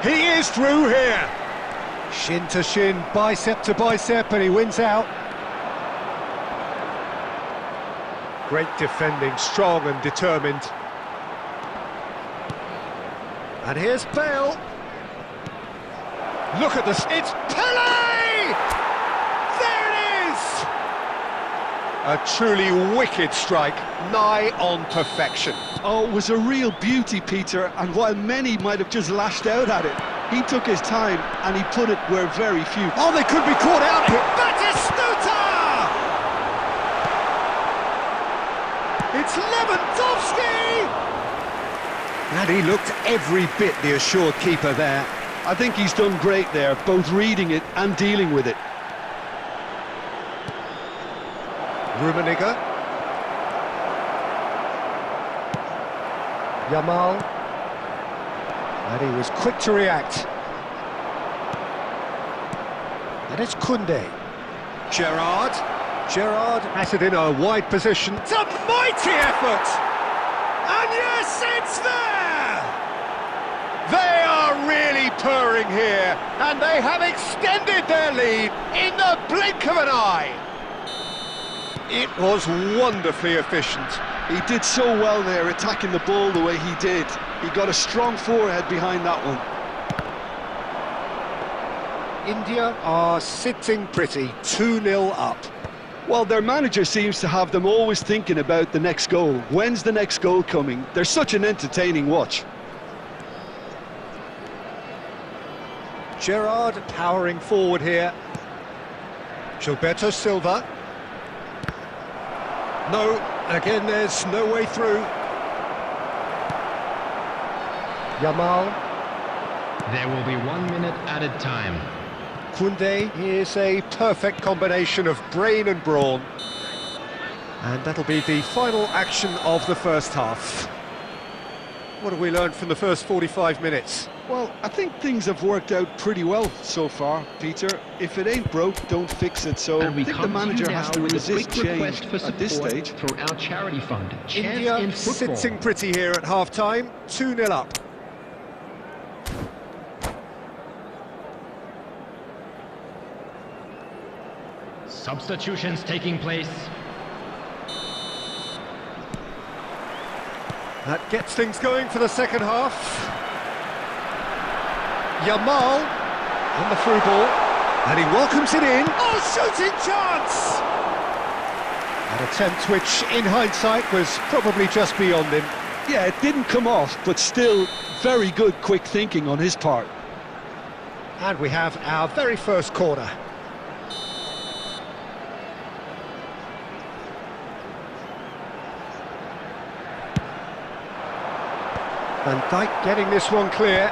He is through here. Shin to shin, bicep to bicep, and he wins out. Great defending, strong and determined. And here's Bale. Look at this, it's Pelé! There it is! A truly wicked strike, nigh on perfection. Oh, it was a real beauty, Peter, and while many might have just lashed out at it, he took his time and he put it where very few. Oh, they could be caught out here. Batistuta! It's Lewandowski! And he looked every bit the assured keeper there. I think he's done great there, both reading it and dealing with it. Rummenigge. Yamal. And he was quick to react. And it's Koundé. Gerrard. Gerrard has it in a wide position. It's a mighty effort! And yes, it's there! They are really purring here, and they have extended their lead in the blink of an eye. It was wonderfully efficient. He did so well there, attacking the ball the way he did. He got a strong forehead behind that one. India are sitting pretty, 2-0 up. Well, their manager seems to have them always thinking about the next goal. When's the next goal coming? They're such an entertaining watch. Gerrard powering forward here. Gilberto Silva. No, again there's no way through. Yamal. There will be 1 minute added time. Koundé is a perfect combination of brain and brawn. And that'll be the final action of the first half. What have we learned from the first 45 minutes? Well, I think things have worked out pretty well so far, Peter. If it ain't broke, don't fix it. So I think the manager has to resist change at this stage. For our charity fund, India in Football. sitting pretty here at half-time, 2-0 up. Substitutions taking place. That gets things going for the second half. Yamal on the through ball, and he welcomes it in. Oh, shooting chance! An attempt which, in hindsight, was probably just beyond him. Yeah, it didn't come off, but still very good quick thinking on his part. And we have our very first corner. Van Dijk getting this one clear.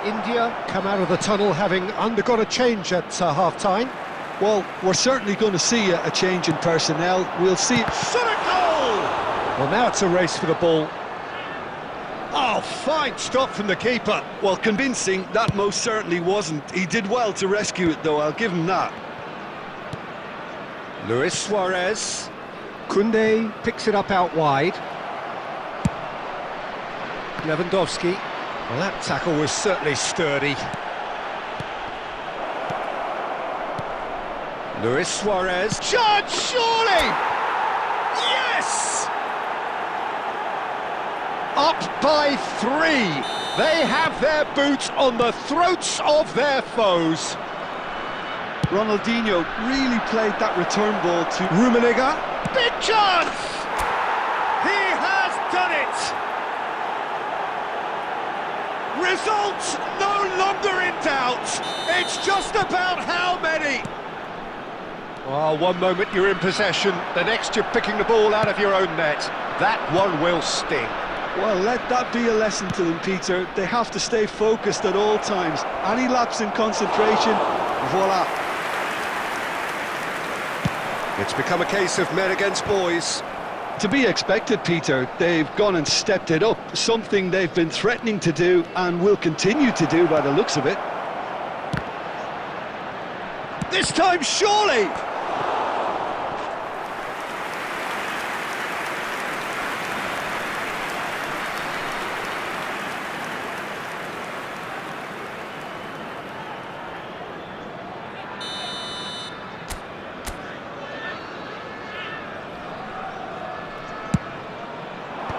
India come out of the tunnel having undergone a change at half-time. Well, we're certainly going to see a change in personnel. We'll see it. Shot a goal! Well, now it's a race for the ball. Oh, fine stop from the keeper. Well, convincing, that most certainly wasn't. He did well to rescue it, though, I'll give him that. Luis Suarez. Koundé picks it up out wide. Lewandowski. Well, that tackle was certainly sturdy. Luis Suarez. Charge, surely! Yes! Up by 3. They have their boots on the throats of their foes. Ronaldinho really played that return ball to Rummenigge. Big chance! He has done it! Result no longer in doubt. It's just about how many. Oh, one moment you're in possession, the next you're picking the ball out of your own net. That one will sting. Well, let that be a lesson to them, Peter. They have to stay focused at all times. Any lapse in concentration, voila. It's become a case of men against boys. To be expected, Peter. They've gone and stepped it up, something they've been threatening to do and will continue to do by the looks of it. This time, surely!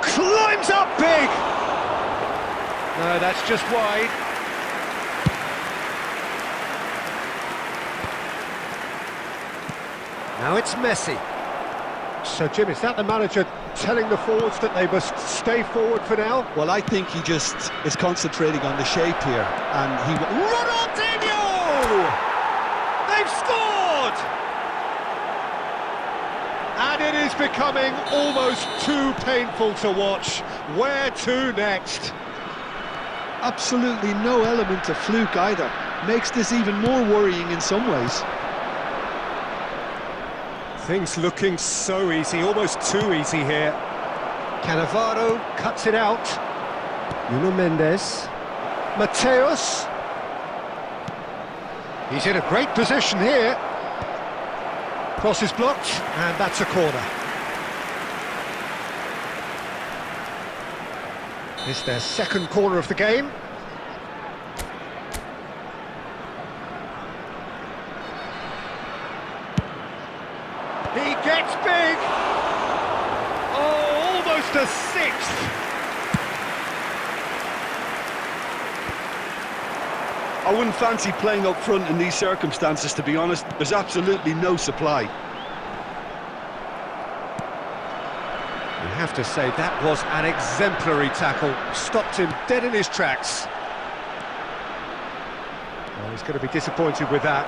Climbs up big! No, that's just wide. Now it's Messi. So, Jim, is that the manager telling the forwards that they must stay forward for now? Well, I think he just is concentrating on the shape here, and he... Ronaldinho! They've scored! And it is becoming almost too painful to watch. Where to next? Absolutely no element of fluke either. Makes this even more worrying in some ways. Things looking so easy, almost too easy here. Cannavaro cuts it out. Nuno Mendes. Mateus. He's in a great position here. Cross is blocked, and that's a corner. It's their second corner of the game. He gets big! Oh, almost a sixth! I wouldn't fancy playing up front in these circumstances, to be honest. There's absolutely no supply. You have to say that was an exemplary tackle. Stopped him dead in his tracks. Well, he's going to be disappointed with that.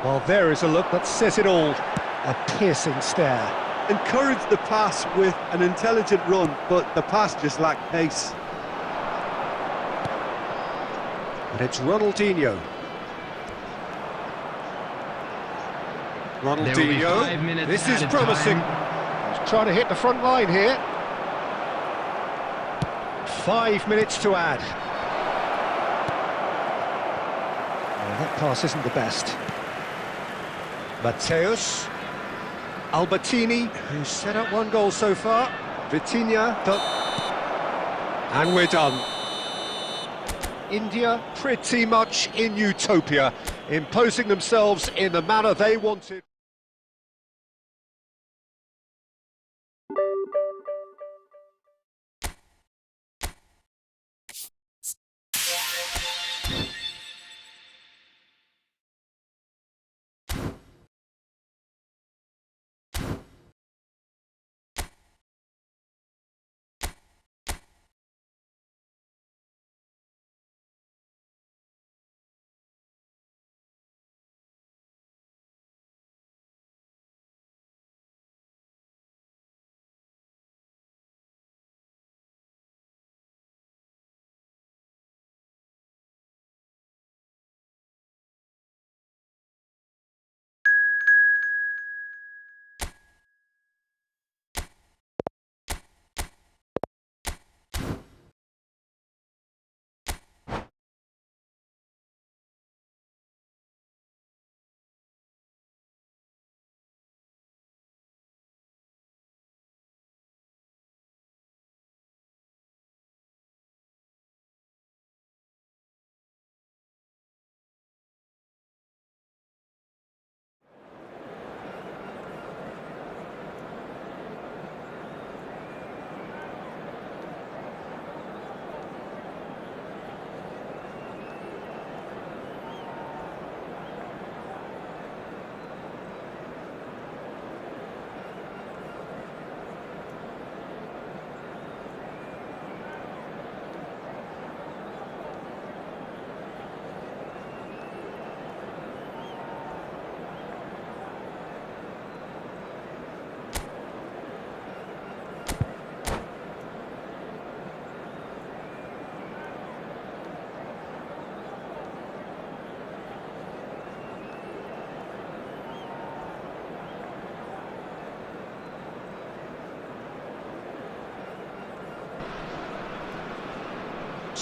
Well, there is a look that says it all. A piercing stare. Encouraged the pass with an intelligent run, but the pass just lacked pace. And it's Ronaldinho. Ronaldinho, this is promising. He's trying to hit the front line here. 5 minutes to add. Well, that pass isn't the best. Mateus. Albertini, who's set up 1 goal so far. Vitinha, and we're done. India pretty much in utopia, imposing themselves in the manner they wanted.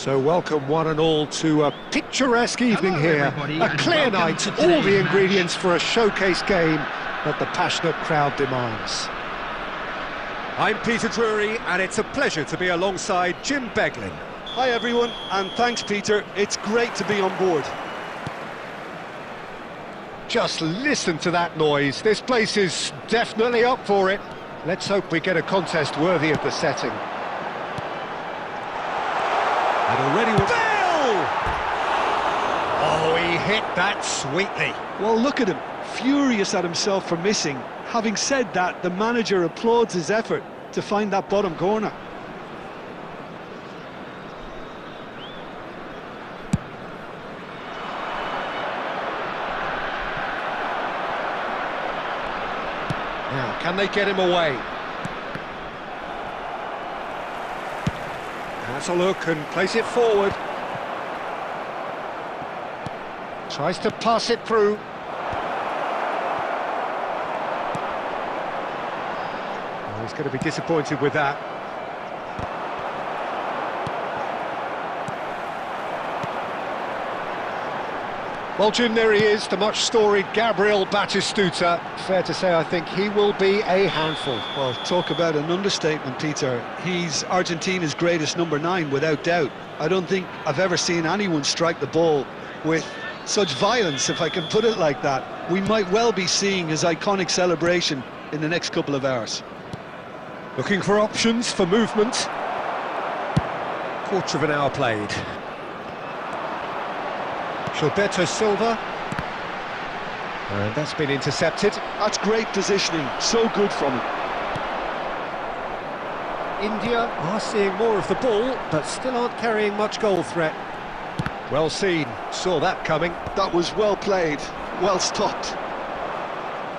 So welcome one and all to a picturesque evening Hello, here. everybody, A and clear welcome night, to all today's the match. ingredients for a showcase game that the passionate crowd demands. I'm Peter Drury, and it's a pleasure to be alongside Jim Beglin. Hi everyone, and thanks Peter, it's great to be on board. Just listen to that noise. This place is definitely up for it. Let's hope we get a contest worthy of the setting. And already Bale! Oh, he hit that sweetly. Well, look at him, furious at himself for missing. Having said that, the manager applauds his effort to find that bottom corner. Now, can they get him away? Has a look and plays it forward. Tries to pass it through. Oh, he's going to be disappointed with that. Well, Jim, there he is, the much-storied Gabriel Batistuta. Fair to say, I think he will be a handful. Well, talk about an understatement, Peter. He's Argentina's greatest number 9, without doubt. I don't think I've ever seen anyone strike the ball with such violence, if I can put it like that. We might well be seeing his iconic celebration in the next couple of hours. Looking for options for movement. Quarter of an hour played. Gilberto Silva. And that's been intercepted. That's great positioning, so good from him. India are seeing more of the ball, but still aren't carrying much goal threat. Well seen, saw that coming. That was well played, well stopped.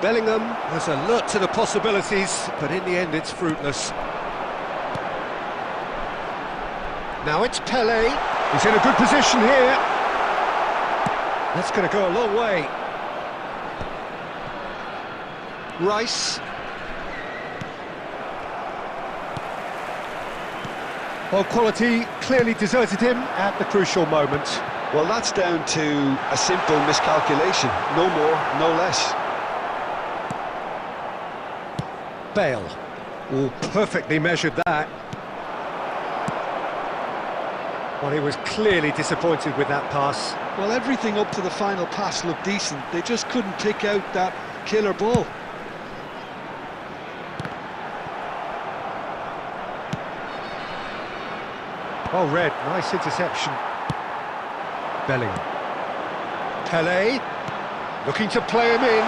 Bellingham has alert to the possibilities, but in the end it's fruitless. Now it's Pele. He's in a good position here. That's going to go a long way. Rice. Well, quality clearly deserted him at the crucial moment. Well, that's down to a simple miscalculation. No more, no less. Bale. Oh, perfectly measured that. Well, he was clearly disappointed with that pass. Well, everything up to the final pass looked decent. They just couldn't pick out that killer ball. Oh, Red, nice interception. Bellingham. Pele, looking to play him in.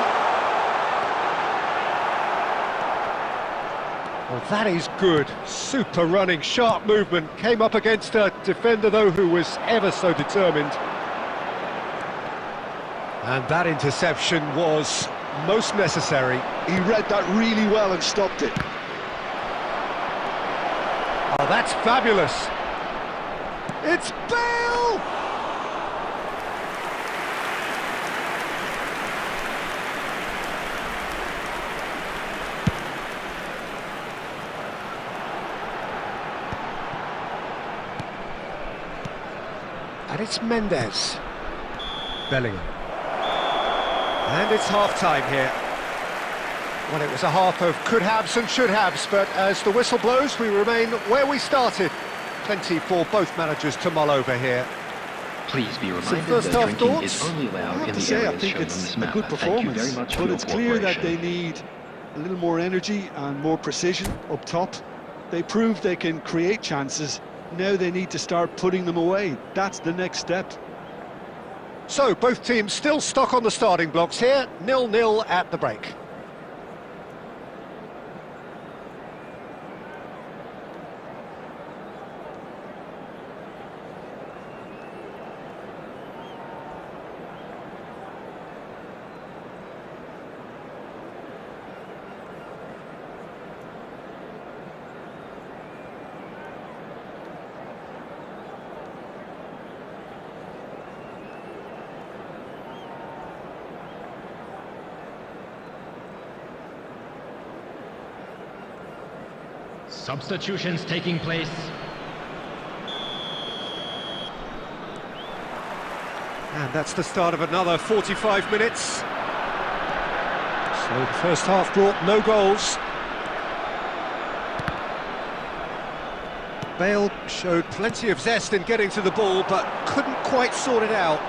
Well, that is good. Super running, sharp movement. Came up against a defender, though, who was ever so determined. And that interception was most necessary. He read that really well and stopped it. Oh, that's fabulous. It's Bale! And it's Mendes. Bellingham. And it's half-time here. Well, it was a half of could-haves and should-haves, but as the whistle blows, we remain where we started. Plenty for both managers to mull over here. Please be reminded first that half drinking thoughts? is only I allowed have in to the say, I areas think shown on it's this a map. good Thank you performance, very much for but your it's clear that they cooperation. need a little more energy and more precision up top. They proved they can create chances. Now they need to start putting them away. That's the next step. So, both teams still stuck on the starting blocks here, 0-0 at the break. Substitutions taking place. And that's the start of another 45 minutes. So the first half brought no goals. Bale showed plenty of zest in getting to the ball, but couldn't quite sort it out.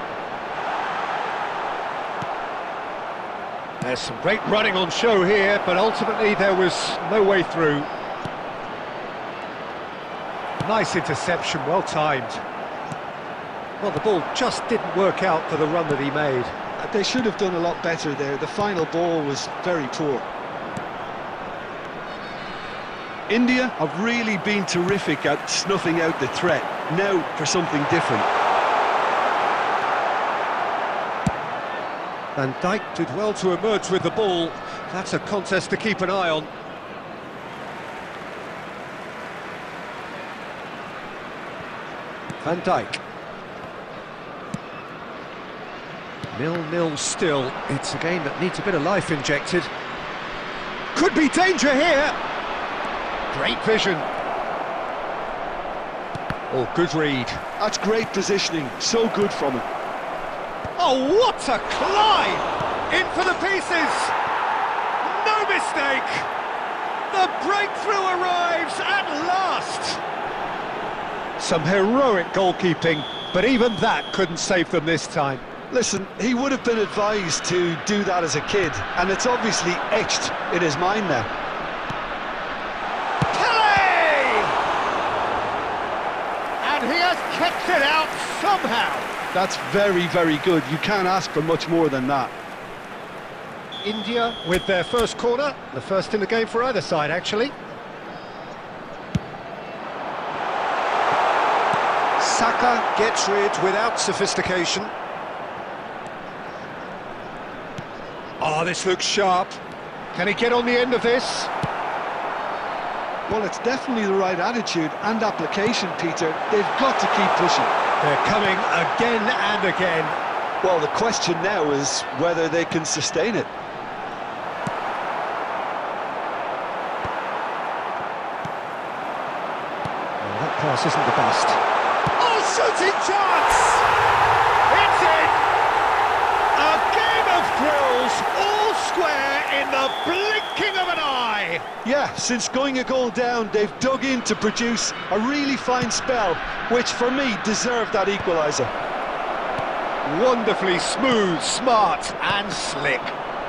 There's some great running on show here, but ultimately there was no way through. Nice interception, well timed. Well, the ball just didn't work out for the run that he made. They should have done a lot better there. The final ball was very poor. India have really been terrific at snuffing out the threat. Now for something different. Van Dijk did well to emerge with the ball. That's a contest to keep an eye on. Van Dijk. 0-0 still. It's a game that needs a bit of life injected. Could be danger here. Great vision. Oh, good read. That's great positioning. So good from him. Oh, what a climb! In for the pieces! No mistake! The breakthrough arrives at last! Some heroic goalkeeping, but even that couldn't save them this time. Listen, he would have been advised to do that as a kid, and it's obviously etched in his mind now. And he has kept it out somehow. That's very, very good. You can't ask for much more than that. India with their first corner, the first in the game for either side, actually. Saka gets rid without sophistication. Oh, this looks sharp. Can he get on the end of this? Well, it's definitely the right attitude and application, Peter. They've got to keep pushing. They're coming again and again. Well, the question now is whether they can sustain it. Well, that pass isn't the best. Oh, shooting chance! It's in! A game of thrills, all square in the blinking of an eye! Yeah, since going a goal down, they've dug in to produce a really fine spell, which for me deserved that equaliser. Wonderfully smooth, smart and slick.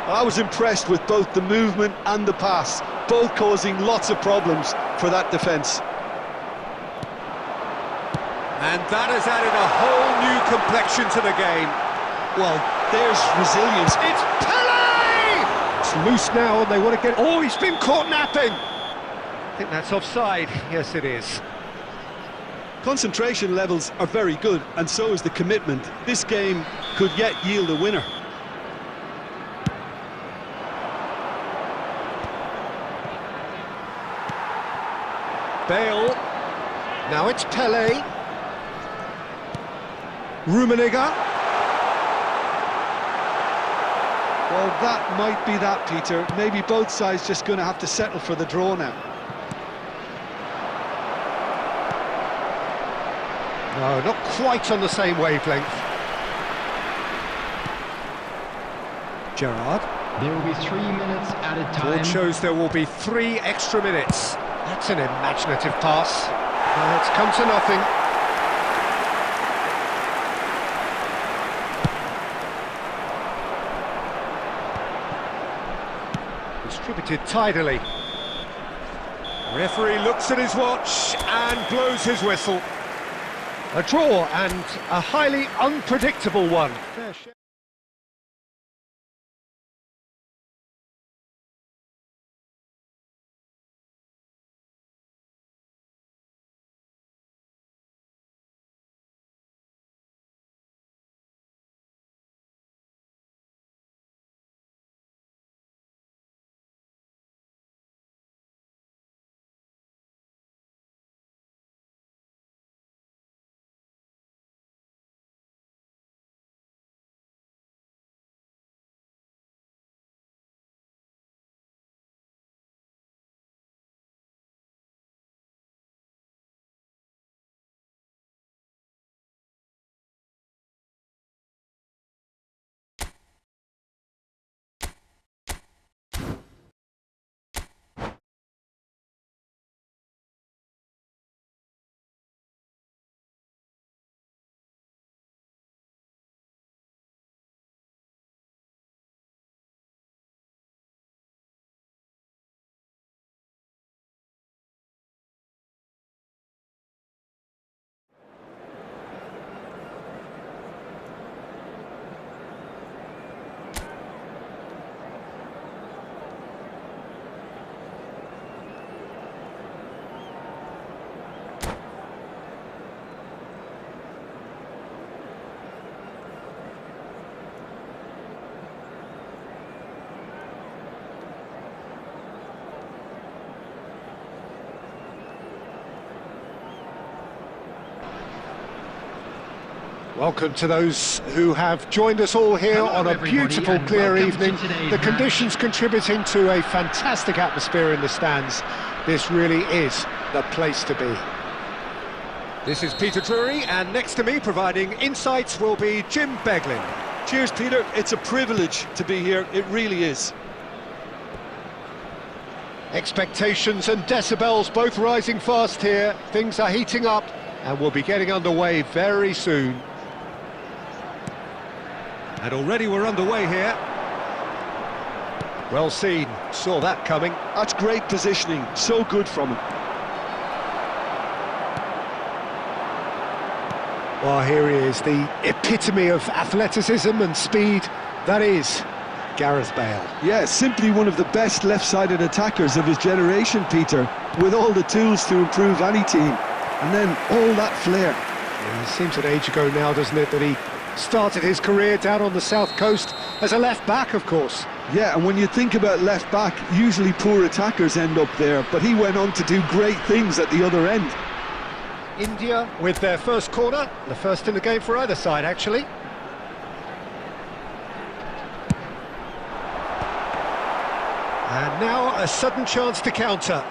I was impressed with both the movement and the pass, both causing lots of problems for that defence. And that has added a whole new complexion to the game. Well, there's resilience. It's Pele! It's loose now and they want to get... Oh, he's been caught napping! I think that's offside. Yes, it is. Concentration levels are very good, and so is the commitment. This game could yet yield a winner. Bale. Now it's Pele. Rummenigge. Well, that might be that, Peter. Maybe both sides just going to have to settle for the draw now. No, not quite on the same wavelength. Gerrard. There will be 3 minutes added time. Board shows there will be 3 extra minutes. That's an imaginative pass. It's come to nothing. Distributed tidily. Referee looks at his watch and blows his whistle. A draw, and a highly unpredictable one. Welcome to those who have joined us all here Hello on a everybody, beautiful, and clear welcome evening. to today's The match. conditions contributing to a fantastic atmosphere in the stands. This really is the place to be. This is Peter Drury, and next to me providing insights will be Jim Beglin. Cheers, Peter. It's a privilege to be here. It really is. Expectations and decibels both rising fast here. Things are heating up and we'll be getting underway very soon. And already we're underway here. Well seen, saw that coming. That's great positioning. So good from him. Well, here he is, the epitome of athleticism and speed. That is Gareth Bale. Yeah, simply one of the best left-sided attackers of his generation, Peter, with all the tools to improve any team. And then all that flair. Yeah, it seems an age ago now, doesn't it, that he started his career down on the south coast as a left-back, of course. Yeah, and when you think about left-back, usually poor attackers end up there, but he went on to do great things at the other end. India with their first corner, the first in the game for either side, actually. And now a sudden chance to counter.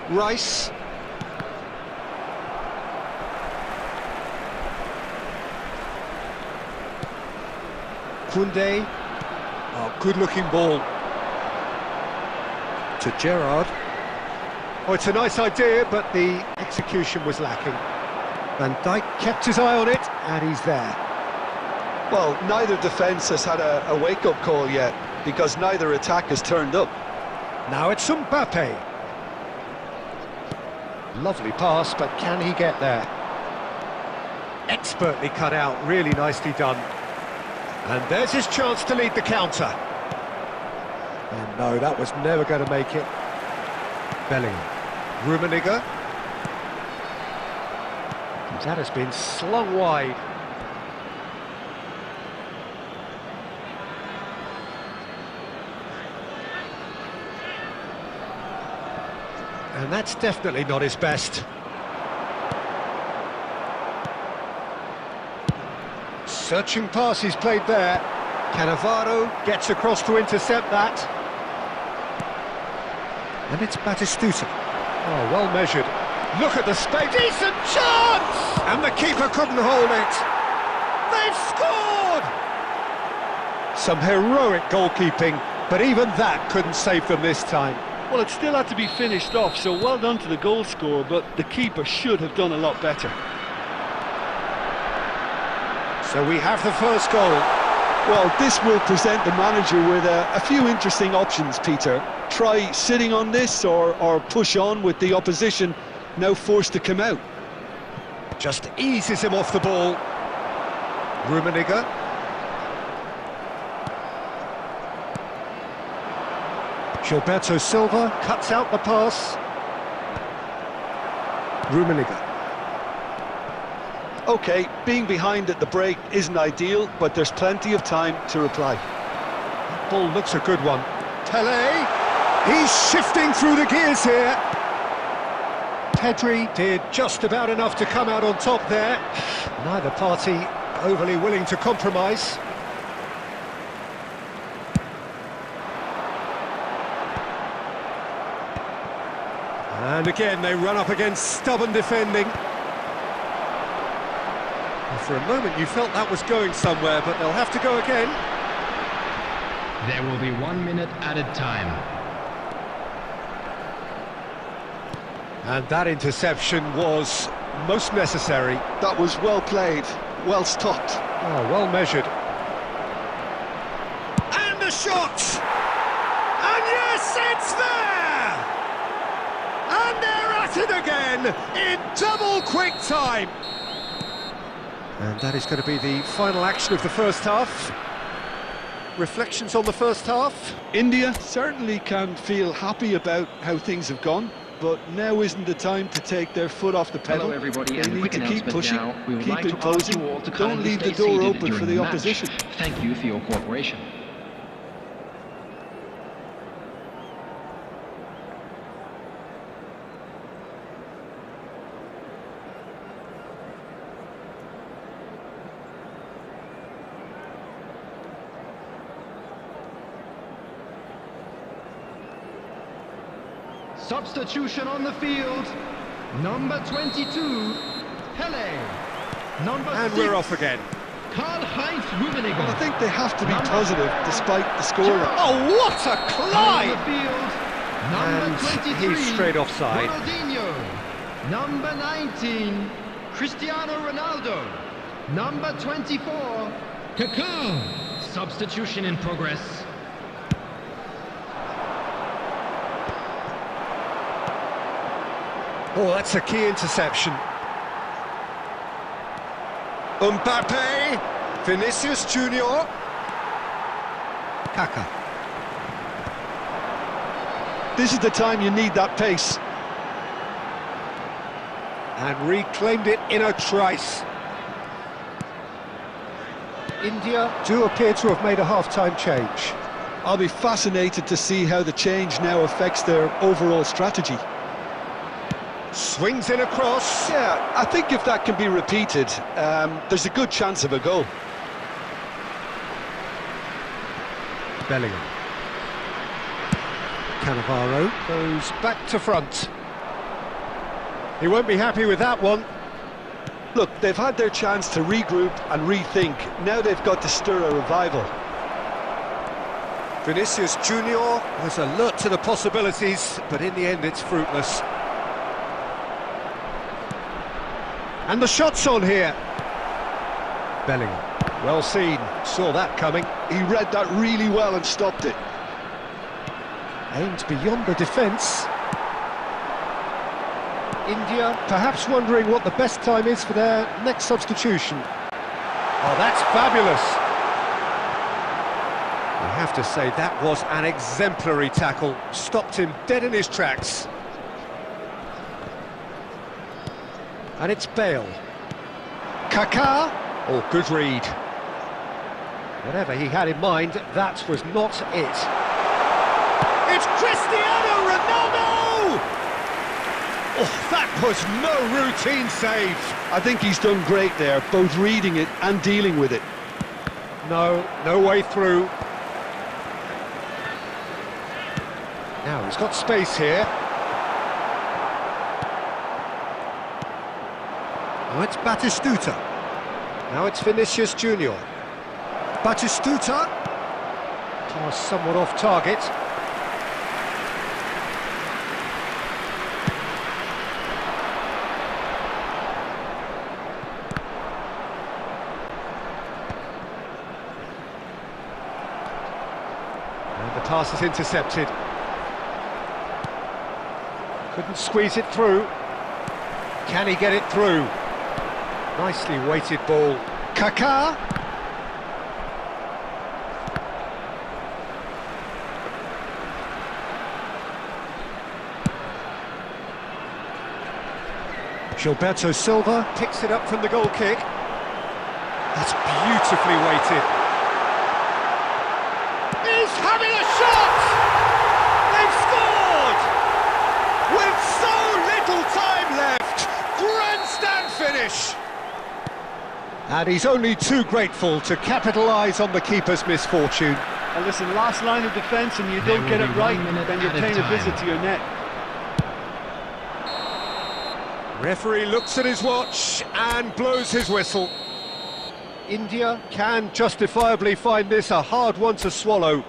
Rice. Koundé. Oh, good-looking ball. To Gerrard. Oh, it's a nice idea, but the execution was lacking. Van Dijk kept his eye on it, and he's there. Well, neither defence has had a wake-up call yet, because neither attack has turned up. Now it's Mbappe. Lovely pass, but can he get there? Expertly cut out, really nicely done. And there's his chance to lead the counter. And no, that was never going to make it. Bellingham. Rummenigge. That has been slung wide. And that's definitely not his best. Searching pass he's played there. Cannavaro gets across to intercept that. And it's Batistuta. Oh, well measured. Look at the space. Decent chance! And the keeper couldn't hold it. They've scored! Some heroic goalkeeping, but even that couldn't save them this time. Well, it still had to be finished off, so well done to the goal scorer, but the keeper should have done a lot better. So we have the first goal. Well, this will present the manager with a few interesting options, Peter. Try sitting on this or push on with the opposition now forced to come out. Just eases him off the ball. Rummenigge. Gilberto Silva cuts out the pass. Rummenigge. OK, being behind at the break isn't ideal, but there's plenty of time to reply. That ball looks a good one. Pelé, he's shifting through the gears here. Pedri did just about enough to come out on top there. Neither party overly willing to compromise. And again, they run up against stubborn defending. For a moment you felt that was going somewhere, but they'll have to go again. There will be 1 minute added time. And that interception was most necessary. That was well played, well stopped. Oh, well measured. And the shot! And yes, it's there! And they're at it again in double quick time. And that is going to be the final action of the first half. Reflections on the first half? India certainly can feel happy about how things have gone, but now isn't the time to take their foot off the pedal. Hello everybody, They and a need quick to keep announcement pushing, now. We would keep like to ask imposing, you all to don't kindly leave the stay door seated open during for the match. opposition. Thank you for your cooperation. Substitution on the field. Number 22, Pele. Number And 6, we're off again. Karl-Heinz Rummenigge. Well, I think they have to be positive despite the score. Oh, what a On the climb! field, number And 23, he's straight offside. Ronaldinho. Number 19, Cristiano Ronaldo. Number 24, Kaká. Substitution in progress. Oh, that's a key interception. Mbappe, Vinicius Junior, Kaká. This is the time you need that pace. And reclaimed it in a trice. India do appear to have made a half-time change. I'll be fascinated to see how the change now affects their overall strategy. Swings in across. Yeah, I think if that can be repeated, there's a good chance of a goal. Bellingham. Cannavaro goes back to front. He won't be happy with that one. Look, they've had their chance to regroup and rethink. Now they've got to stir a revival. Vinicius Junior was alert to the possibilities, but in the end it's fruitless. And the shot's on here. Bellingham. Well seen. Saw that coming. He read that really well and stopped it. Aimed beyond the defence. India perhaps wondering what the best time is for their next substitution. Oh, that's fabulous. I have to say that was an exemplary tackle. Stopped him dead in his tracks. And it's Bale. Kaká. Oh, good read. Whatever he had in mind, that was not it. It's Cristiano Ronaldo! Oh, that was no routine save. I think he's done great there, both reading it and dealing with it. No way through. Now he's got space here. Now it's Batistuta. Now it's Vinicius Junior. Batistuta. Pass somewhat off target. And the pass is intercepted. Couldn't squeeze it through. Can he get it through? Nicely weighted ball. Kaká. Gilberto Silva picks it up from the goal kick. That's beautifully weighted. He's having a shot! They've scored! With so little time left! Grandstand finish! And he's only too grateful to capitalise on the keeper's misfortune. And listen, last line of defence and you don't get it right, then you're paying a visit to your net. Referee looks at his watch and blows his whistle. India can justifiably find this a hard one to swallow.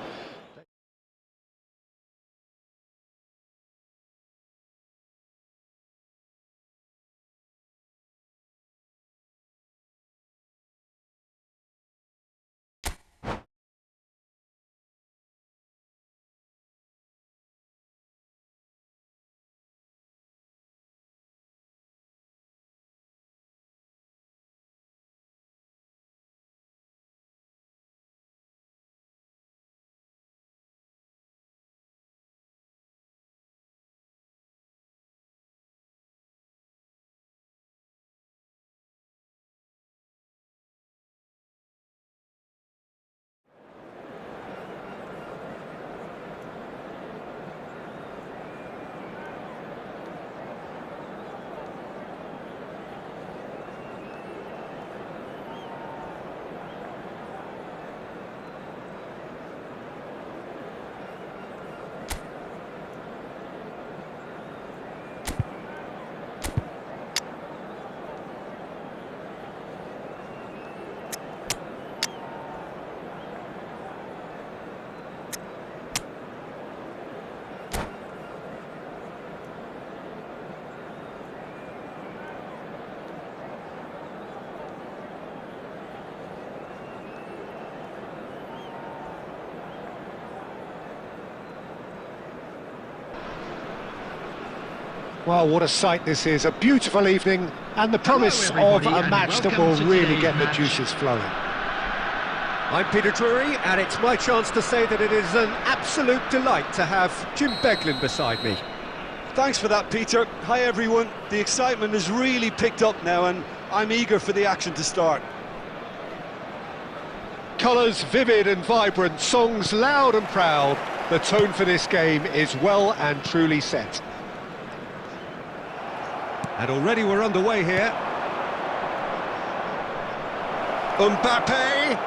Well, what a sight this is, a beautiful evening, and the promise of a match that will really get the juices flowing. I'm Peter Drury, and it's my chance to say that it is an absolute delight to have Jim Beglin beside me. Thanks for that, Peter. Hi everyone. The excitement has really picked up now, and I'm eager for the action to start. Colours vivid and vibrant, songs loud and proud. The tone for this game is well and truly set. And already we're underway here. Mbappe!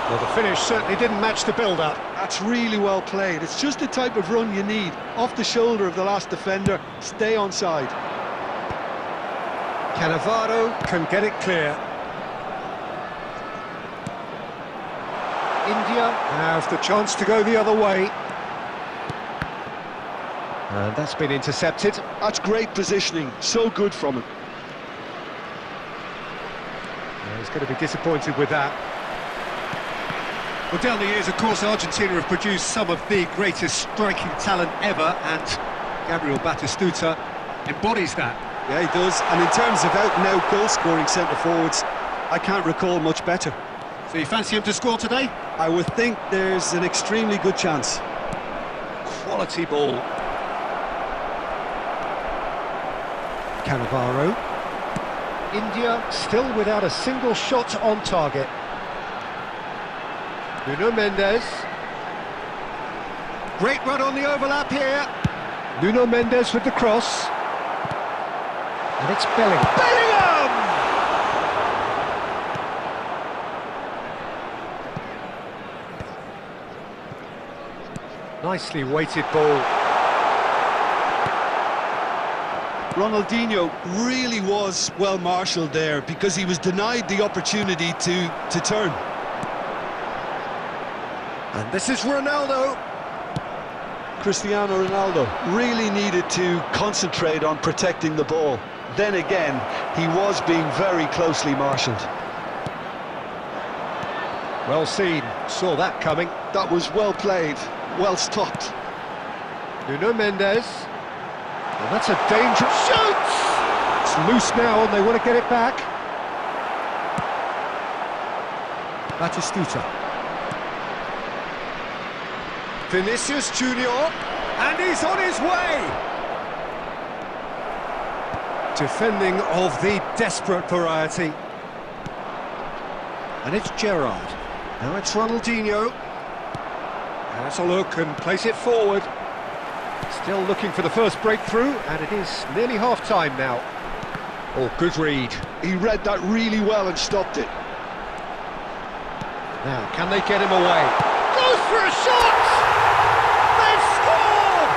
Well, the finish certainly didn't match the build-up. That's really well played. It's just the type of run you need. Off the shoulder of the last defender, stay onside. Cannavaro can get it clear. India have the chance to go the other way. And that's been intercepted. That's great positioning, so good from him. He's going to be disappointed with that. Well, down the years, of course, Argentina have produced some of the greatest striking talent ever, and Gabriel Batistuta embodies that. Yeah, he does. And in terms of out-and-out goal-scoring centre-forwards, I can't recall much better. So you fancy him to score today? I would think there's an extremely good chance. Quality ball. Cannavaro. India still without a single shot on target. Nuno Mendes. Great run on the overlap here. Nuno Mendes with the cross. And it's Bellingham. Bellingham! Nicely weighted ball. Ronaldinho really was well marshalled there because he was denied the opportunity to turn. And this is Ronaldo. Cristiano Ronaldo really needed to concentrate on protecting the ball. Then again, he was being very closely marshalled. Well seen, saw that coming. That was well played, well stopped. Nuno Mendes. Well, that's a dangerous shoot! It's loose now and they want to get it back. Batistuta. Vinicius Junior, and he's on his way! Defending of the desperate variety. And it's Gerrard. Now it's Ronaldinho. Has a look and place it forward. Still looking for the first breakthrough, and it is nearly half-time now. Oh, good read. He read that really well and stopped it. Now, can they get him away? Goes for a shot! They've scored!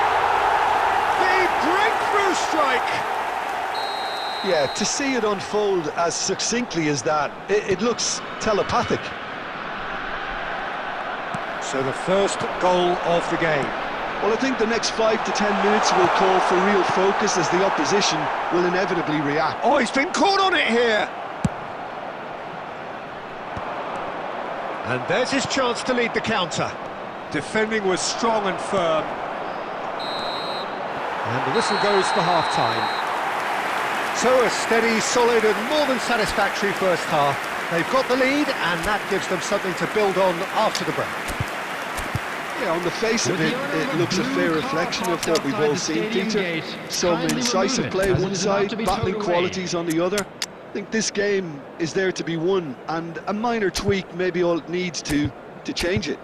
The breakthrough strike! Yeah, to see it unfold as succinctly as that, it looks telepathic. So the first goal of the game. Well, I think the next 5 to 10 minutes will call for real focus as the opposition will inevitably react. Oh, he's been caught on it here! And there's his chance to lead the counter. Defending was strong and firm. And the whistle goes for half-time. So a steady, solid and more than satisfactory first half. They've got the lead and that gives them something to build on after the break. Yeah, on the face of it, it looks a fair reflection of what we've all seen, Peter. Some incisive play one side, battling qualities on the other. I think this game is there to be won, and a minor tweak maybe all it needs to change it.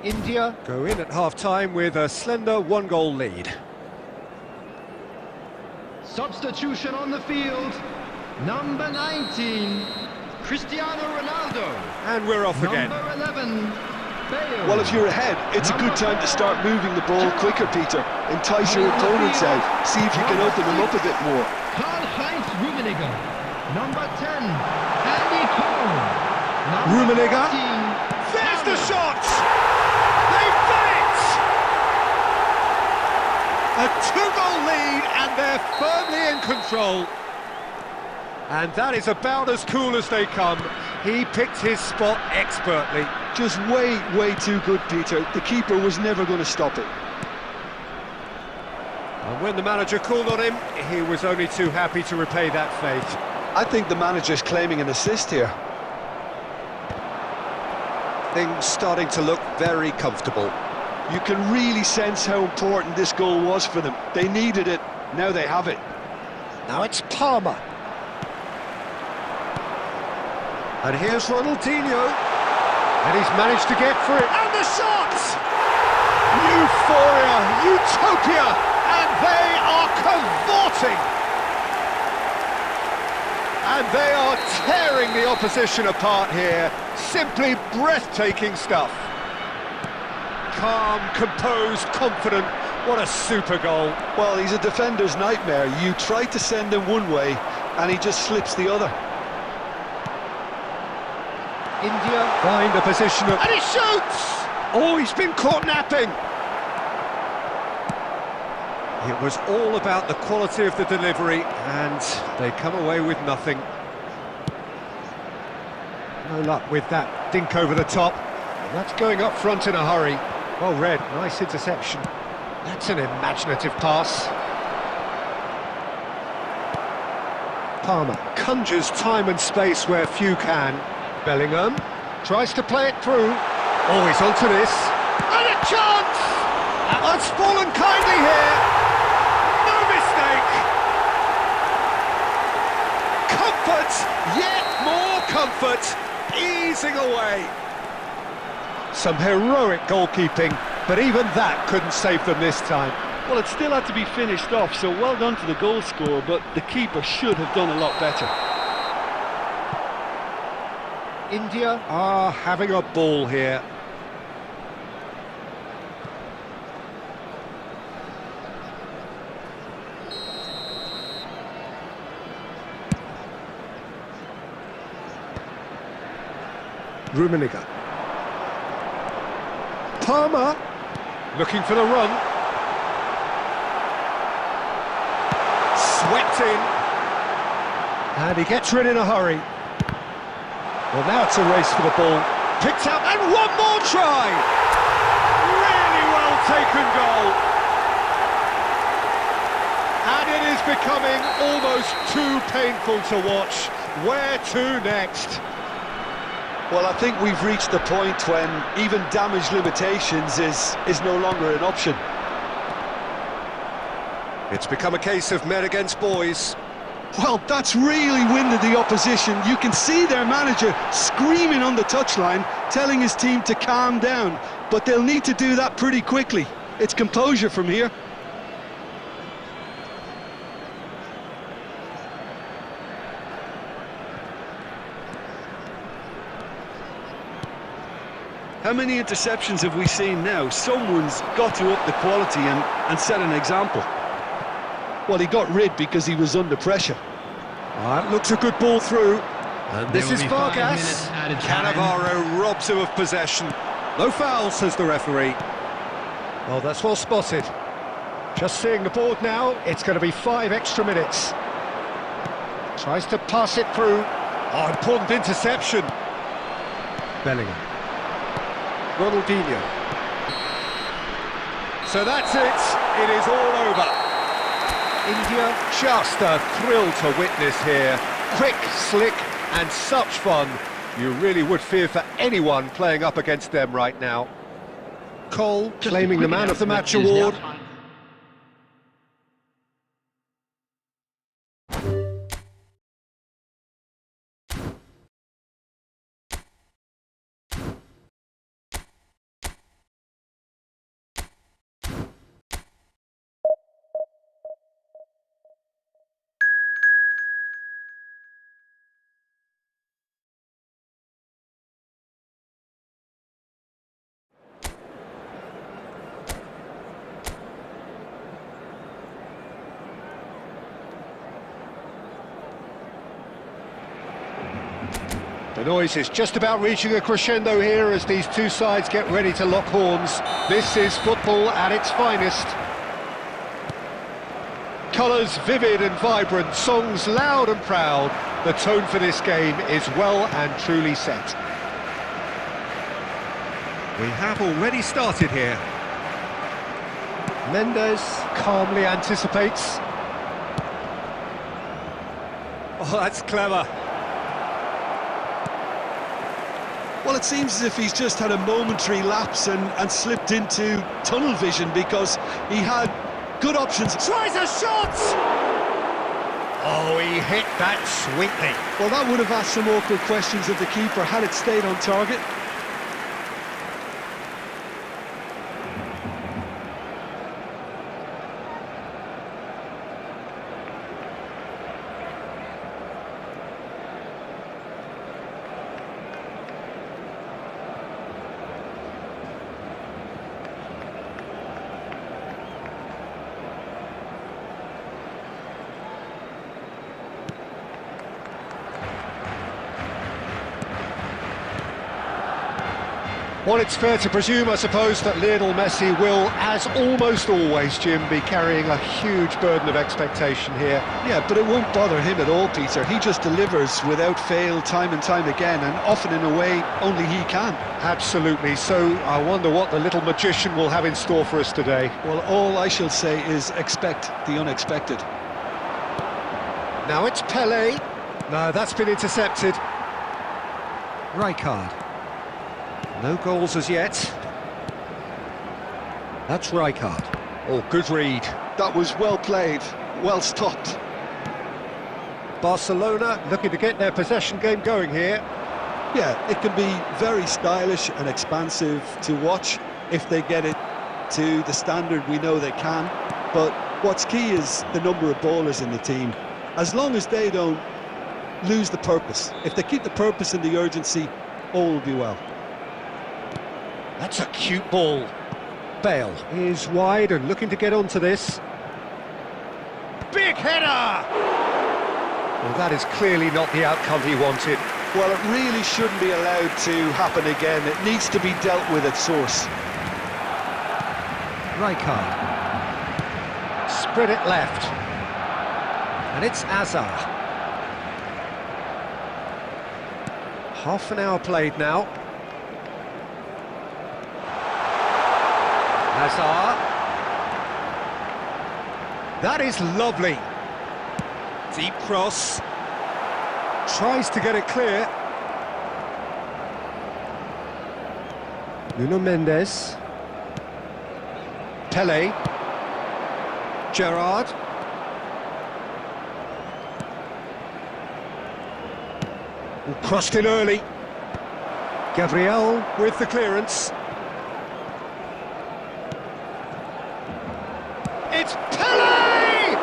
India go in at half-time with a slender one-goal lead. Substitution on the field, number 19, Cristiano Ronaldo. And we're off again. Number 11, Bale. Well, if you're ahead, it's a good time to start moving the ball quicker, Peter. Entice your opponents out, see if you can open them up a bit more. Karl-Heinz Rummenigge, number 10, Andy Cole. Rummenigge, there's the shot! They've done it! A two-goal lead and they're firmly in control. And that is about as cool as they come. He picked his spot expertly. Just way too good, Peter. The keeper was never going to stop it. And when the manager called on him, he was only too happy to repay that fate. I think the manager's claiming an assist here. Things starting to look very comfortable. You can really sense how important this goal was for them. They needed it, now they have it. Now it's Palmer. And here's Ronaldinho. And he's managed to get through it. And the shot! Euphoria, utopia, and they are cavorting. And they are tearing the opposition apart here. Simply breathtaking stuff. Calm, composed, confident. What a super goal. Well, he's a defender's nightmare. You try to send him one way, and he just slips the other. India find a position of... And he shoots! Oh, he's been caught napping. It was all about the quality of the delivery, and they come away with nothing. No luck with that dink over the top. And that's going up front in a hurry. Well read, nice interception. That's an imaginative pass. Palmer conjures time and space where few can. Bellingham tries to play it through. Oh, he's onto this. And a chance! That's fallen kindly here. No mistake. Comfort, yet more comfort, easing away. Some heroic goalkeeping, but even that couldn't save them this time. Well, it still had to be finished off, so well done to the goal scorer, but the keeper should have done a lot better. India are having a ball here. Rummenigge. Palmer looking for the run. Swept in. And he gets rid in a hurry. Well, now it's a race for the ball. Picked up, and one more try! Really well taken goal. And it is becoming almost too painful to watch. Where to next? Well, I think we've reached the point when even damage limitations is no longer an option. It's become a case of men against boys. Well, that's really winded the opposition. You can see their manager screaming on the touchline, telling his team to calm down. But they'll need to do that pretty quickly. It's composure from here. How many interceptions have we seen now? Someone's got to up the quality and set an example. Well, he got rid because he was under pressure. That looks a good ball through. And this is Vargas. Cannavaro robs him of possession. No foul, says the referee. Well, that's well spotted. Just seeing the board now, it's going to be 5 extra minutes. Tries to pass it through. Oh, important interception. Bellingham. Ronaldinho. So that's it. It is all over. India, just a thrill to witness here. Quick, slick, and such fun. You really would fear for anyone playing up against them right now. Cole claiming the Man of the Match award. The noise is just about reaching a crescendo here as these two sides get ready to lock horns. This is football at its finest. Colours vivid and vibrant, songs loud and proud. The tone for this game is well and truly set. We have already started here. Mendes calmly anticipates. Oh, that's clever. Well, it seems as if he's just had a momentary lapse and slipped into tunnel vision, because he had good options. Tries a shot! Oh, he hit that sweetly. Well, that would have asked some awkward questions of the keeper had it stayed on target. Well, it's fair to presume, I suppose, that Lionel Messi will, as almost always, Jim, be carrying a huge burden of expectation here. Yeah, but it won't bother him at all, Peter. He just delivers without fail time and time again, and often in a way only he can. Absolutely. So I wonder what the little magician will have in store for us today. Well, all I shall say is expect the unexpected. Now it's Pelé. No, that's been intercepted. Rijkaard. No goals as yet. That's Rijkaard. Oh, good read. That was well played, well stopped. Barcelona looking to get their possession game going here. Yeah, it can be very stylish and expansive to watch if they get it to the standard we know they can. But what's key is the number of ballers in the team. As long as they don't lose the purpose, if they keep the purpose and the urgency, all will be well. That's a cute ball. Bale is wide and looking to get onto this. Big header! Well, that is clearly not the outcome he wanted. Well, it really shouldn't be allowed to happen again. It needs to be dealt with at source. Rijkaard. Spread it left. And it's Azar. Half an hour played now. Hazard. That is lovely. Deep cross. Tries to get it clear. Nuno Mendes. Pelé. Gerrard. Crossed in early. Gabriel with the clearance. It's Pelé!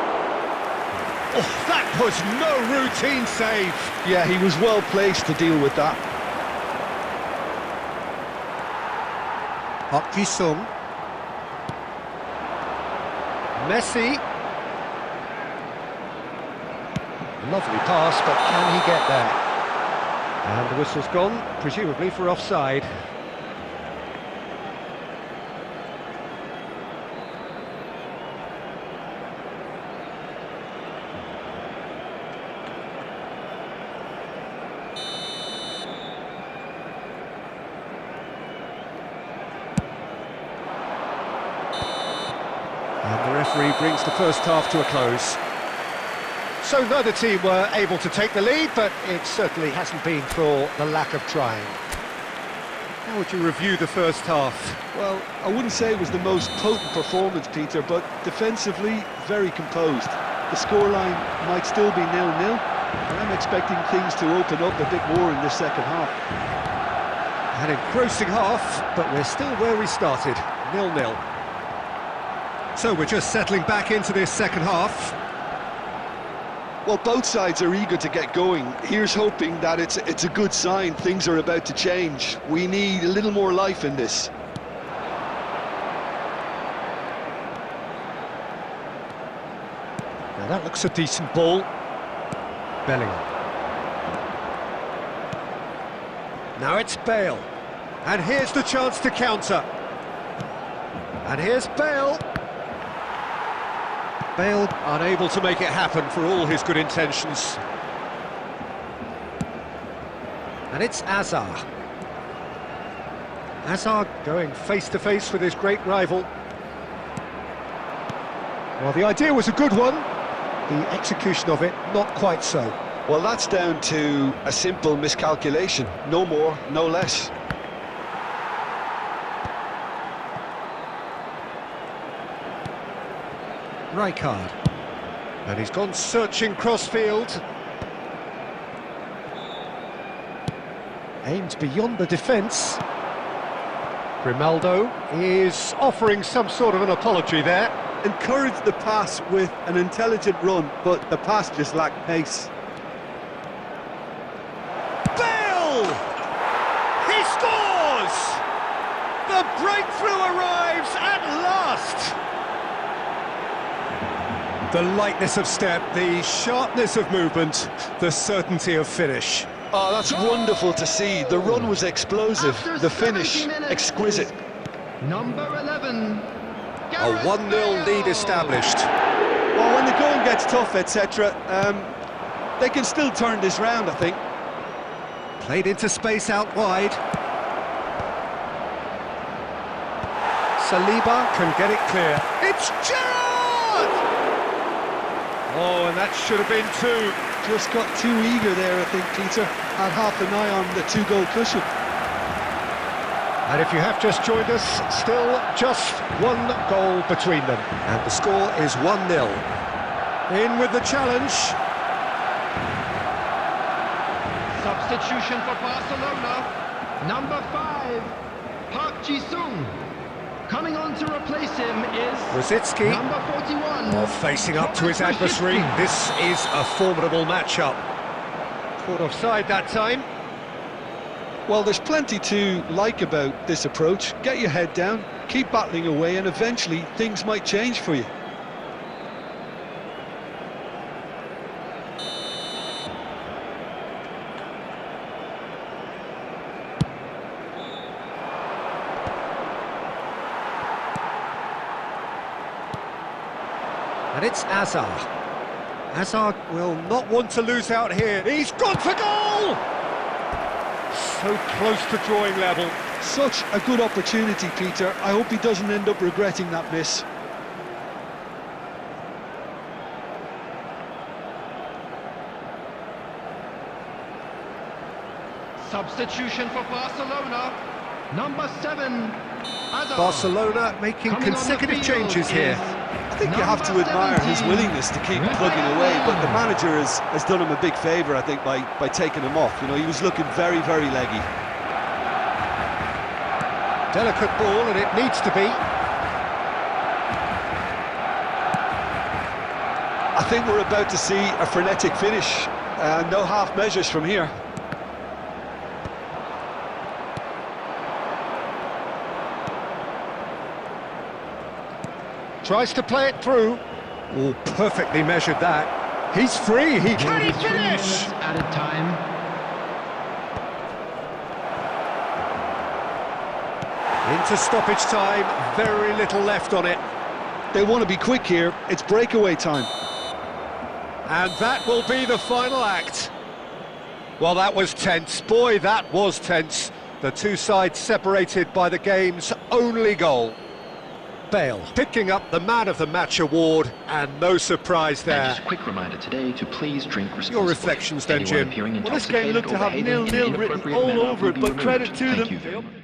Oh, that was no routine save. Yeah, he was well placed to deal with that. Park Ji-sung. Messi. Lovely pass, but can he get there? And the whistle's gone, presumably for offside. And the referee brings the first half to a close. So neither team were able to take the lead, but it certainly hasn't been for the lack of trying. How would you review the first half? Well, I wouldn't say it was the most potent performance, Peter, but defensively, very composed. The scoreline might still be 0-0, and I'm expecting things to open up a bit more in this second half. An engrossing half, but we're still where we started, 0-0. So we're just settling back into this second half. Well, both sides are eager to get going. Here's hoping that it's a good sign. Things are about to change. We need a little more life in this. Now that looks a decent ball. Bellingham. Now it's Bale. And here's the chance to counter. And here's Bale. Bale unable to make it happen for all his good intentions. And it's Azar. Azar going face-to-face with his great rival. Well, the idea was a good one. The execution of it, not quite so. Well, that's down to a simple miscalculation. No more, no less. Rijkaard. And he's gone searching crossfield. Aimed beyond the defence. Grimaldo is offering some sort of an apology there. Encouraged the pass with an intelligent run, but the pass just lacked pace. Bale! He scores! The breakthrough arrives at last! The lightness of step, the sharpness of movement, the certainty of finish. Oh, that's wonderful to see. The run was explosive, the finish exquisite. Number 11. A 1-0 lead established. Well, when the going gets tough, etc., they can still turn this round, I think. Played into space out wide. Saliba can get it clear. It's Gerrard! Oh, and that should have been two. Just got too eager there, I think, Peter. Had half an eye on the two-goal cushion. And if you have just joined us, still just one goal between them. And the score is 1-0. In with the challenge. Substitution for Barcelona. Number 5, Park Ji-sung. Coming on to replace him is Rosicki. number 41. Oh, facing up to his adversary. This is a formidable matchup. Caught offside that time. Well, there's plenty to like about this approach. Get your head down, keep battling away, and eventually things might change for you. And it's Azar. Azar will not want to lose out here. He's gone for goal! So close to drawing level. Such a good opportunity, Peter. I hope he doesn't end up regretting that miss. Substitution for Barcelona. Number 7, Azar. Barcelona making consecutive changes here. I think you have to admire his willingness to keep plugging away, but the manager has done him a big favour, I think, by taking him off. You know, he was looking very, very leggy. Delicate ball, and it needs to be. I think we're about to see a frenetic finish. No half measures from here. Tries to play it through. Oh, perfectly measured that. He's free. Can he finish? Added time. Into stoppage time. Very little left on it. They want to be quick here. It's breakaway time. And that will be the final act. Well, that was tense. Boy, that was tense. The two sides separated by the game's only goal. Bale picking up the Man of the Match award, and no surprise there. And just a quick reminder today to please drink responsibly. Your reflections then, Jim. Well, this game looked to have 0-0 written all over it, but credit to them. Thank you very much.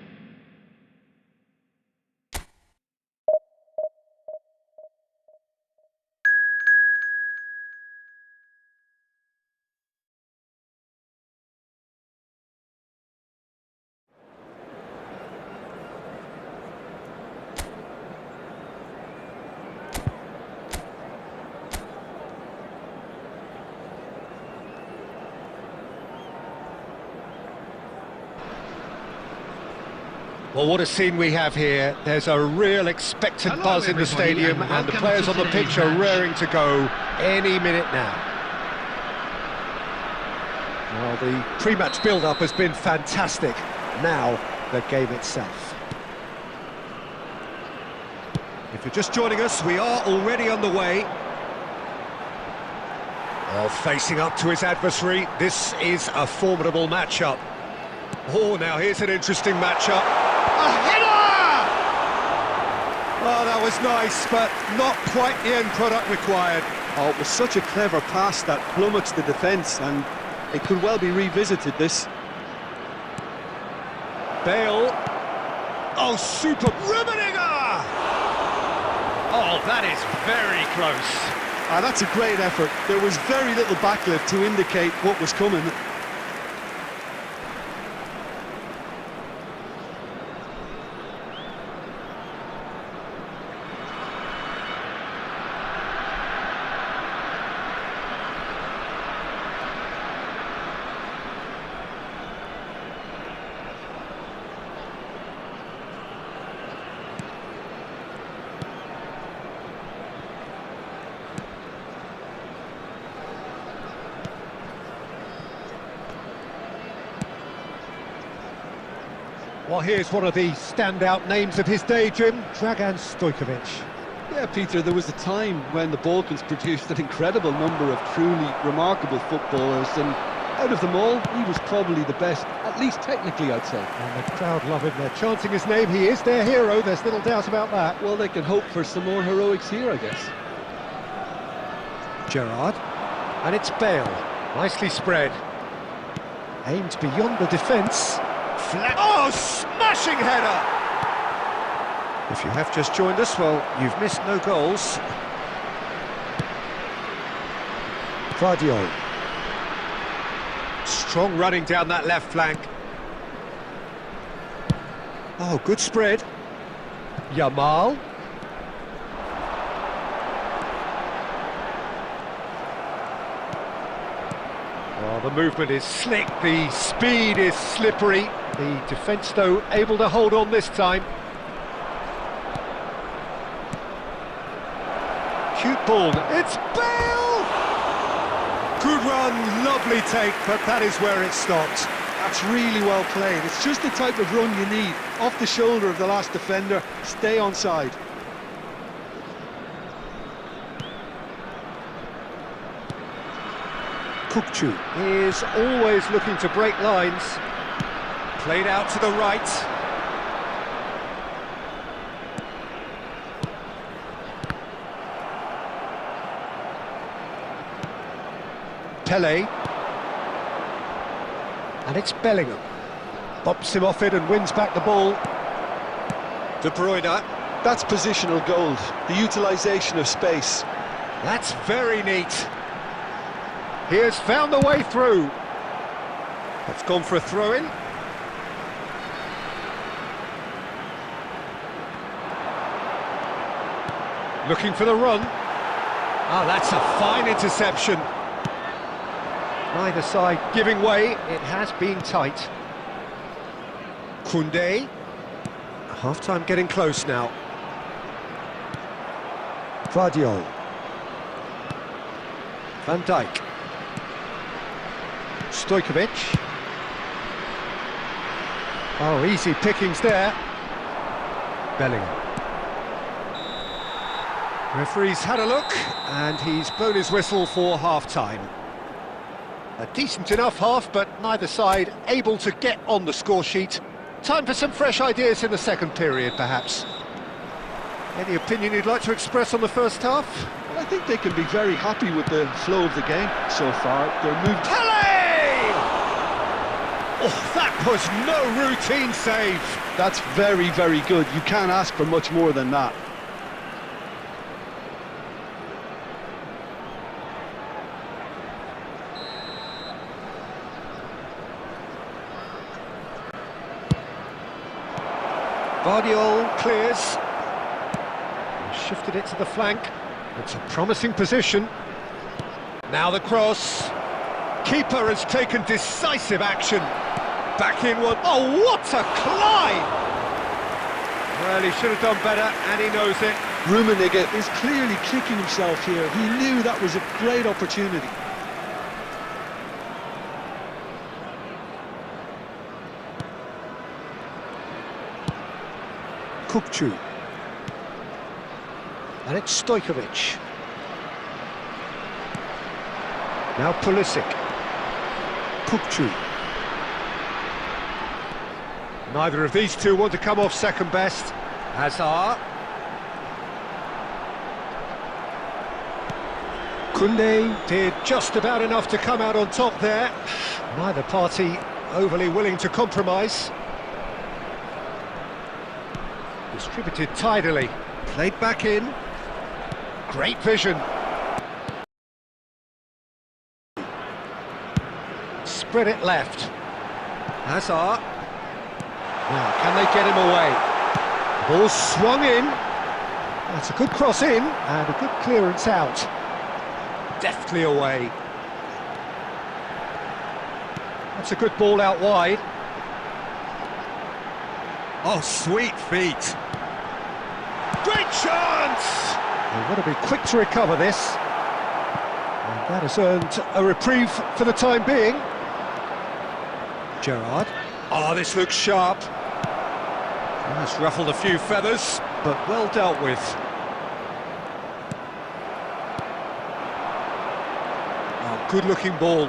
Well, what a scene we have here. There's a real expectant buzz in the stadium, and the players on the pitch are raring to go any minute now. Well, the pre-match build-up has been fantastic. Now, the game itself. If you're just joining us, we are already underway. Oh, facing up to his adversary. This is a formidable matchup. Oh, now here's an interesting matchup. A header! Oh, that was nice, but not quite the end product required. Oh, it was such a clever pass that flummoxed the defence, and it could well be revisited, this. Bale. Oh, super. Rummenigge! Oh, that is very close. Ah, that's a great effort. There was very little backlift to indicate what was coming. Well, here's one of the standout names of his day, Jim. Dragan Stojkovic. Yeah, Peter, there was a time when the Balkans produced an incredible number of truly remarkable footballers, and out of them all, he was probably the best, at least technically, I'd say. And the crowd love him. They're chanting his name. He is their hero. There's little doubt about that. Well, they can hope for some more heroics here, I guess. Gerrard. And it's Bale. Nicely spread. Aimed beyond the defence. Flat. Oh, smashing header! If you have just joined us, well, you've missed no goals. Vardiol. Strong running down that left flank. Oh, good spread. Yamal. Oh, the movement is slick, the speed is slippery. The defence, though, able to hold on this time. Cute ball. It's Bale! Good run, lovely take, but that is where it stopped. That's really well played. It's just the type of run you need. Off the shoulder of the last defender, stay onside. Kukçu is always looking to break lines. Played out to the right. Pele. And it's Bellingham. Bops him off it and wins back the ball. De Bruyne. That's positional gold, the utilisation of space. That's very neat. He has found the way through. That's gone for a throw-in. Looking for the run. Ah, that's a fine interception. Neither side giving way. It has been tight. Koundé. Half-time getting close now. Vardiol. Van Dijk. Stojkovic. Oh, easy pickings there. Bellingham. Referee's had a look, and he's blown his whistle for half-time. A decent enough half, but neither side able to get on the score sheet. Time for some fresh ideas in the second period, perhaps. Any opinion you'd like to express on the first half? Well, I think they can be very happy with the flow of the game so far. They're moved... Pele! Oh, that was no routine save. That's very, very good. You can't ask for much more than that. Vardiol clears. Shifted it to the flank. It's a promising position. Now the cross. Keeper has taken decisive action. Back in one. Oh, what a climb! Well, he should have done better, and he knows it. Rummenigge is clearly kicking himself here. He knew that was a great opportunity. Kukçu. And it's Stojkovic. Now Pulisic. Kukçu. Neither of these two want to come off second best. Hazard. Koundé did just about enough to come out on top there. Neither party overly willing to compromise. Distributed tidily. Played back in. Great vision. Spread it left. Hazard. Now, can they get him away? Ball swung in. That's a good cross in, and a good clearance out. Deftly away. That's a good ball out wide. Oh, sweet feet. Great chance! They've got to be quick to recover this. And that has earned a reprieve for the time being. Gerrard. Oh, this looks sharp. That's ruffled a few feathers, but well dealt with. Oh, good-looking ball.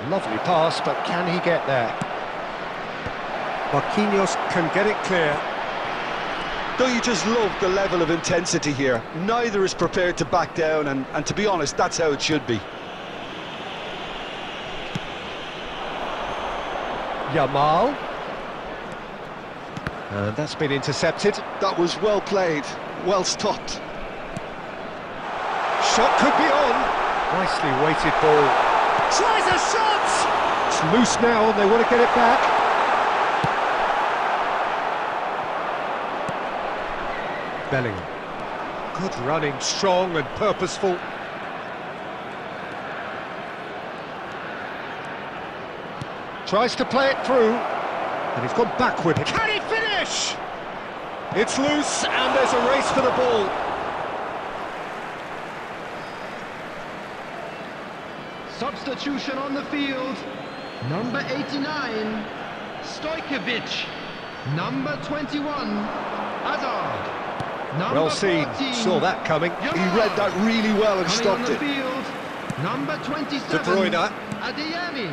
Lovely pass, but can he get there? Marquinhos can get it clear. Don't you just love the level of intensity here? Neither is prepared to back down, and to be honest, that's how it should be. Yamal. And that's been intercepted. That was well played, well stopped. Shot could be on. Nicely weighted ball. Tries a shot! It's loose now and they want to get it back. Bellingham. Good running, strong and purposeful. Tries to play it through, and he's gone backward. Can he finish? It's loose, and there's a race for the ball. Substitution on the field. Number 89, Stojkovic. Number 21, Hazard. Number Well seen, 14, saw that coming. He read that really well and coming stopped on the it. field. Number 27, De Bruyne. Adeyemi.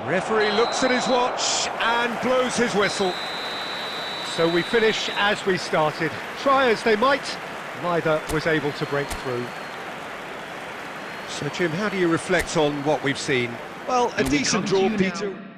Referee looks at his watch and blows his whistle. So we finish as we started. Try as they might, neither was able to break through. So Jim, how do you reflect on what we've seen? Well, a And we decent come to draw, you Peter. now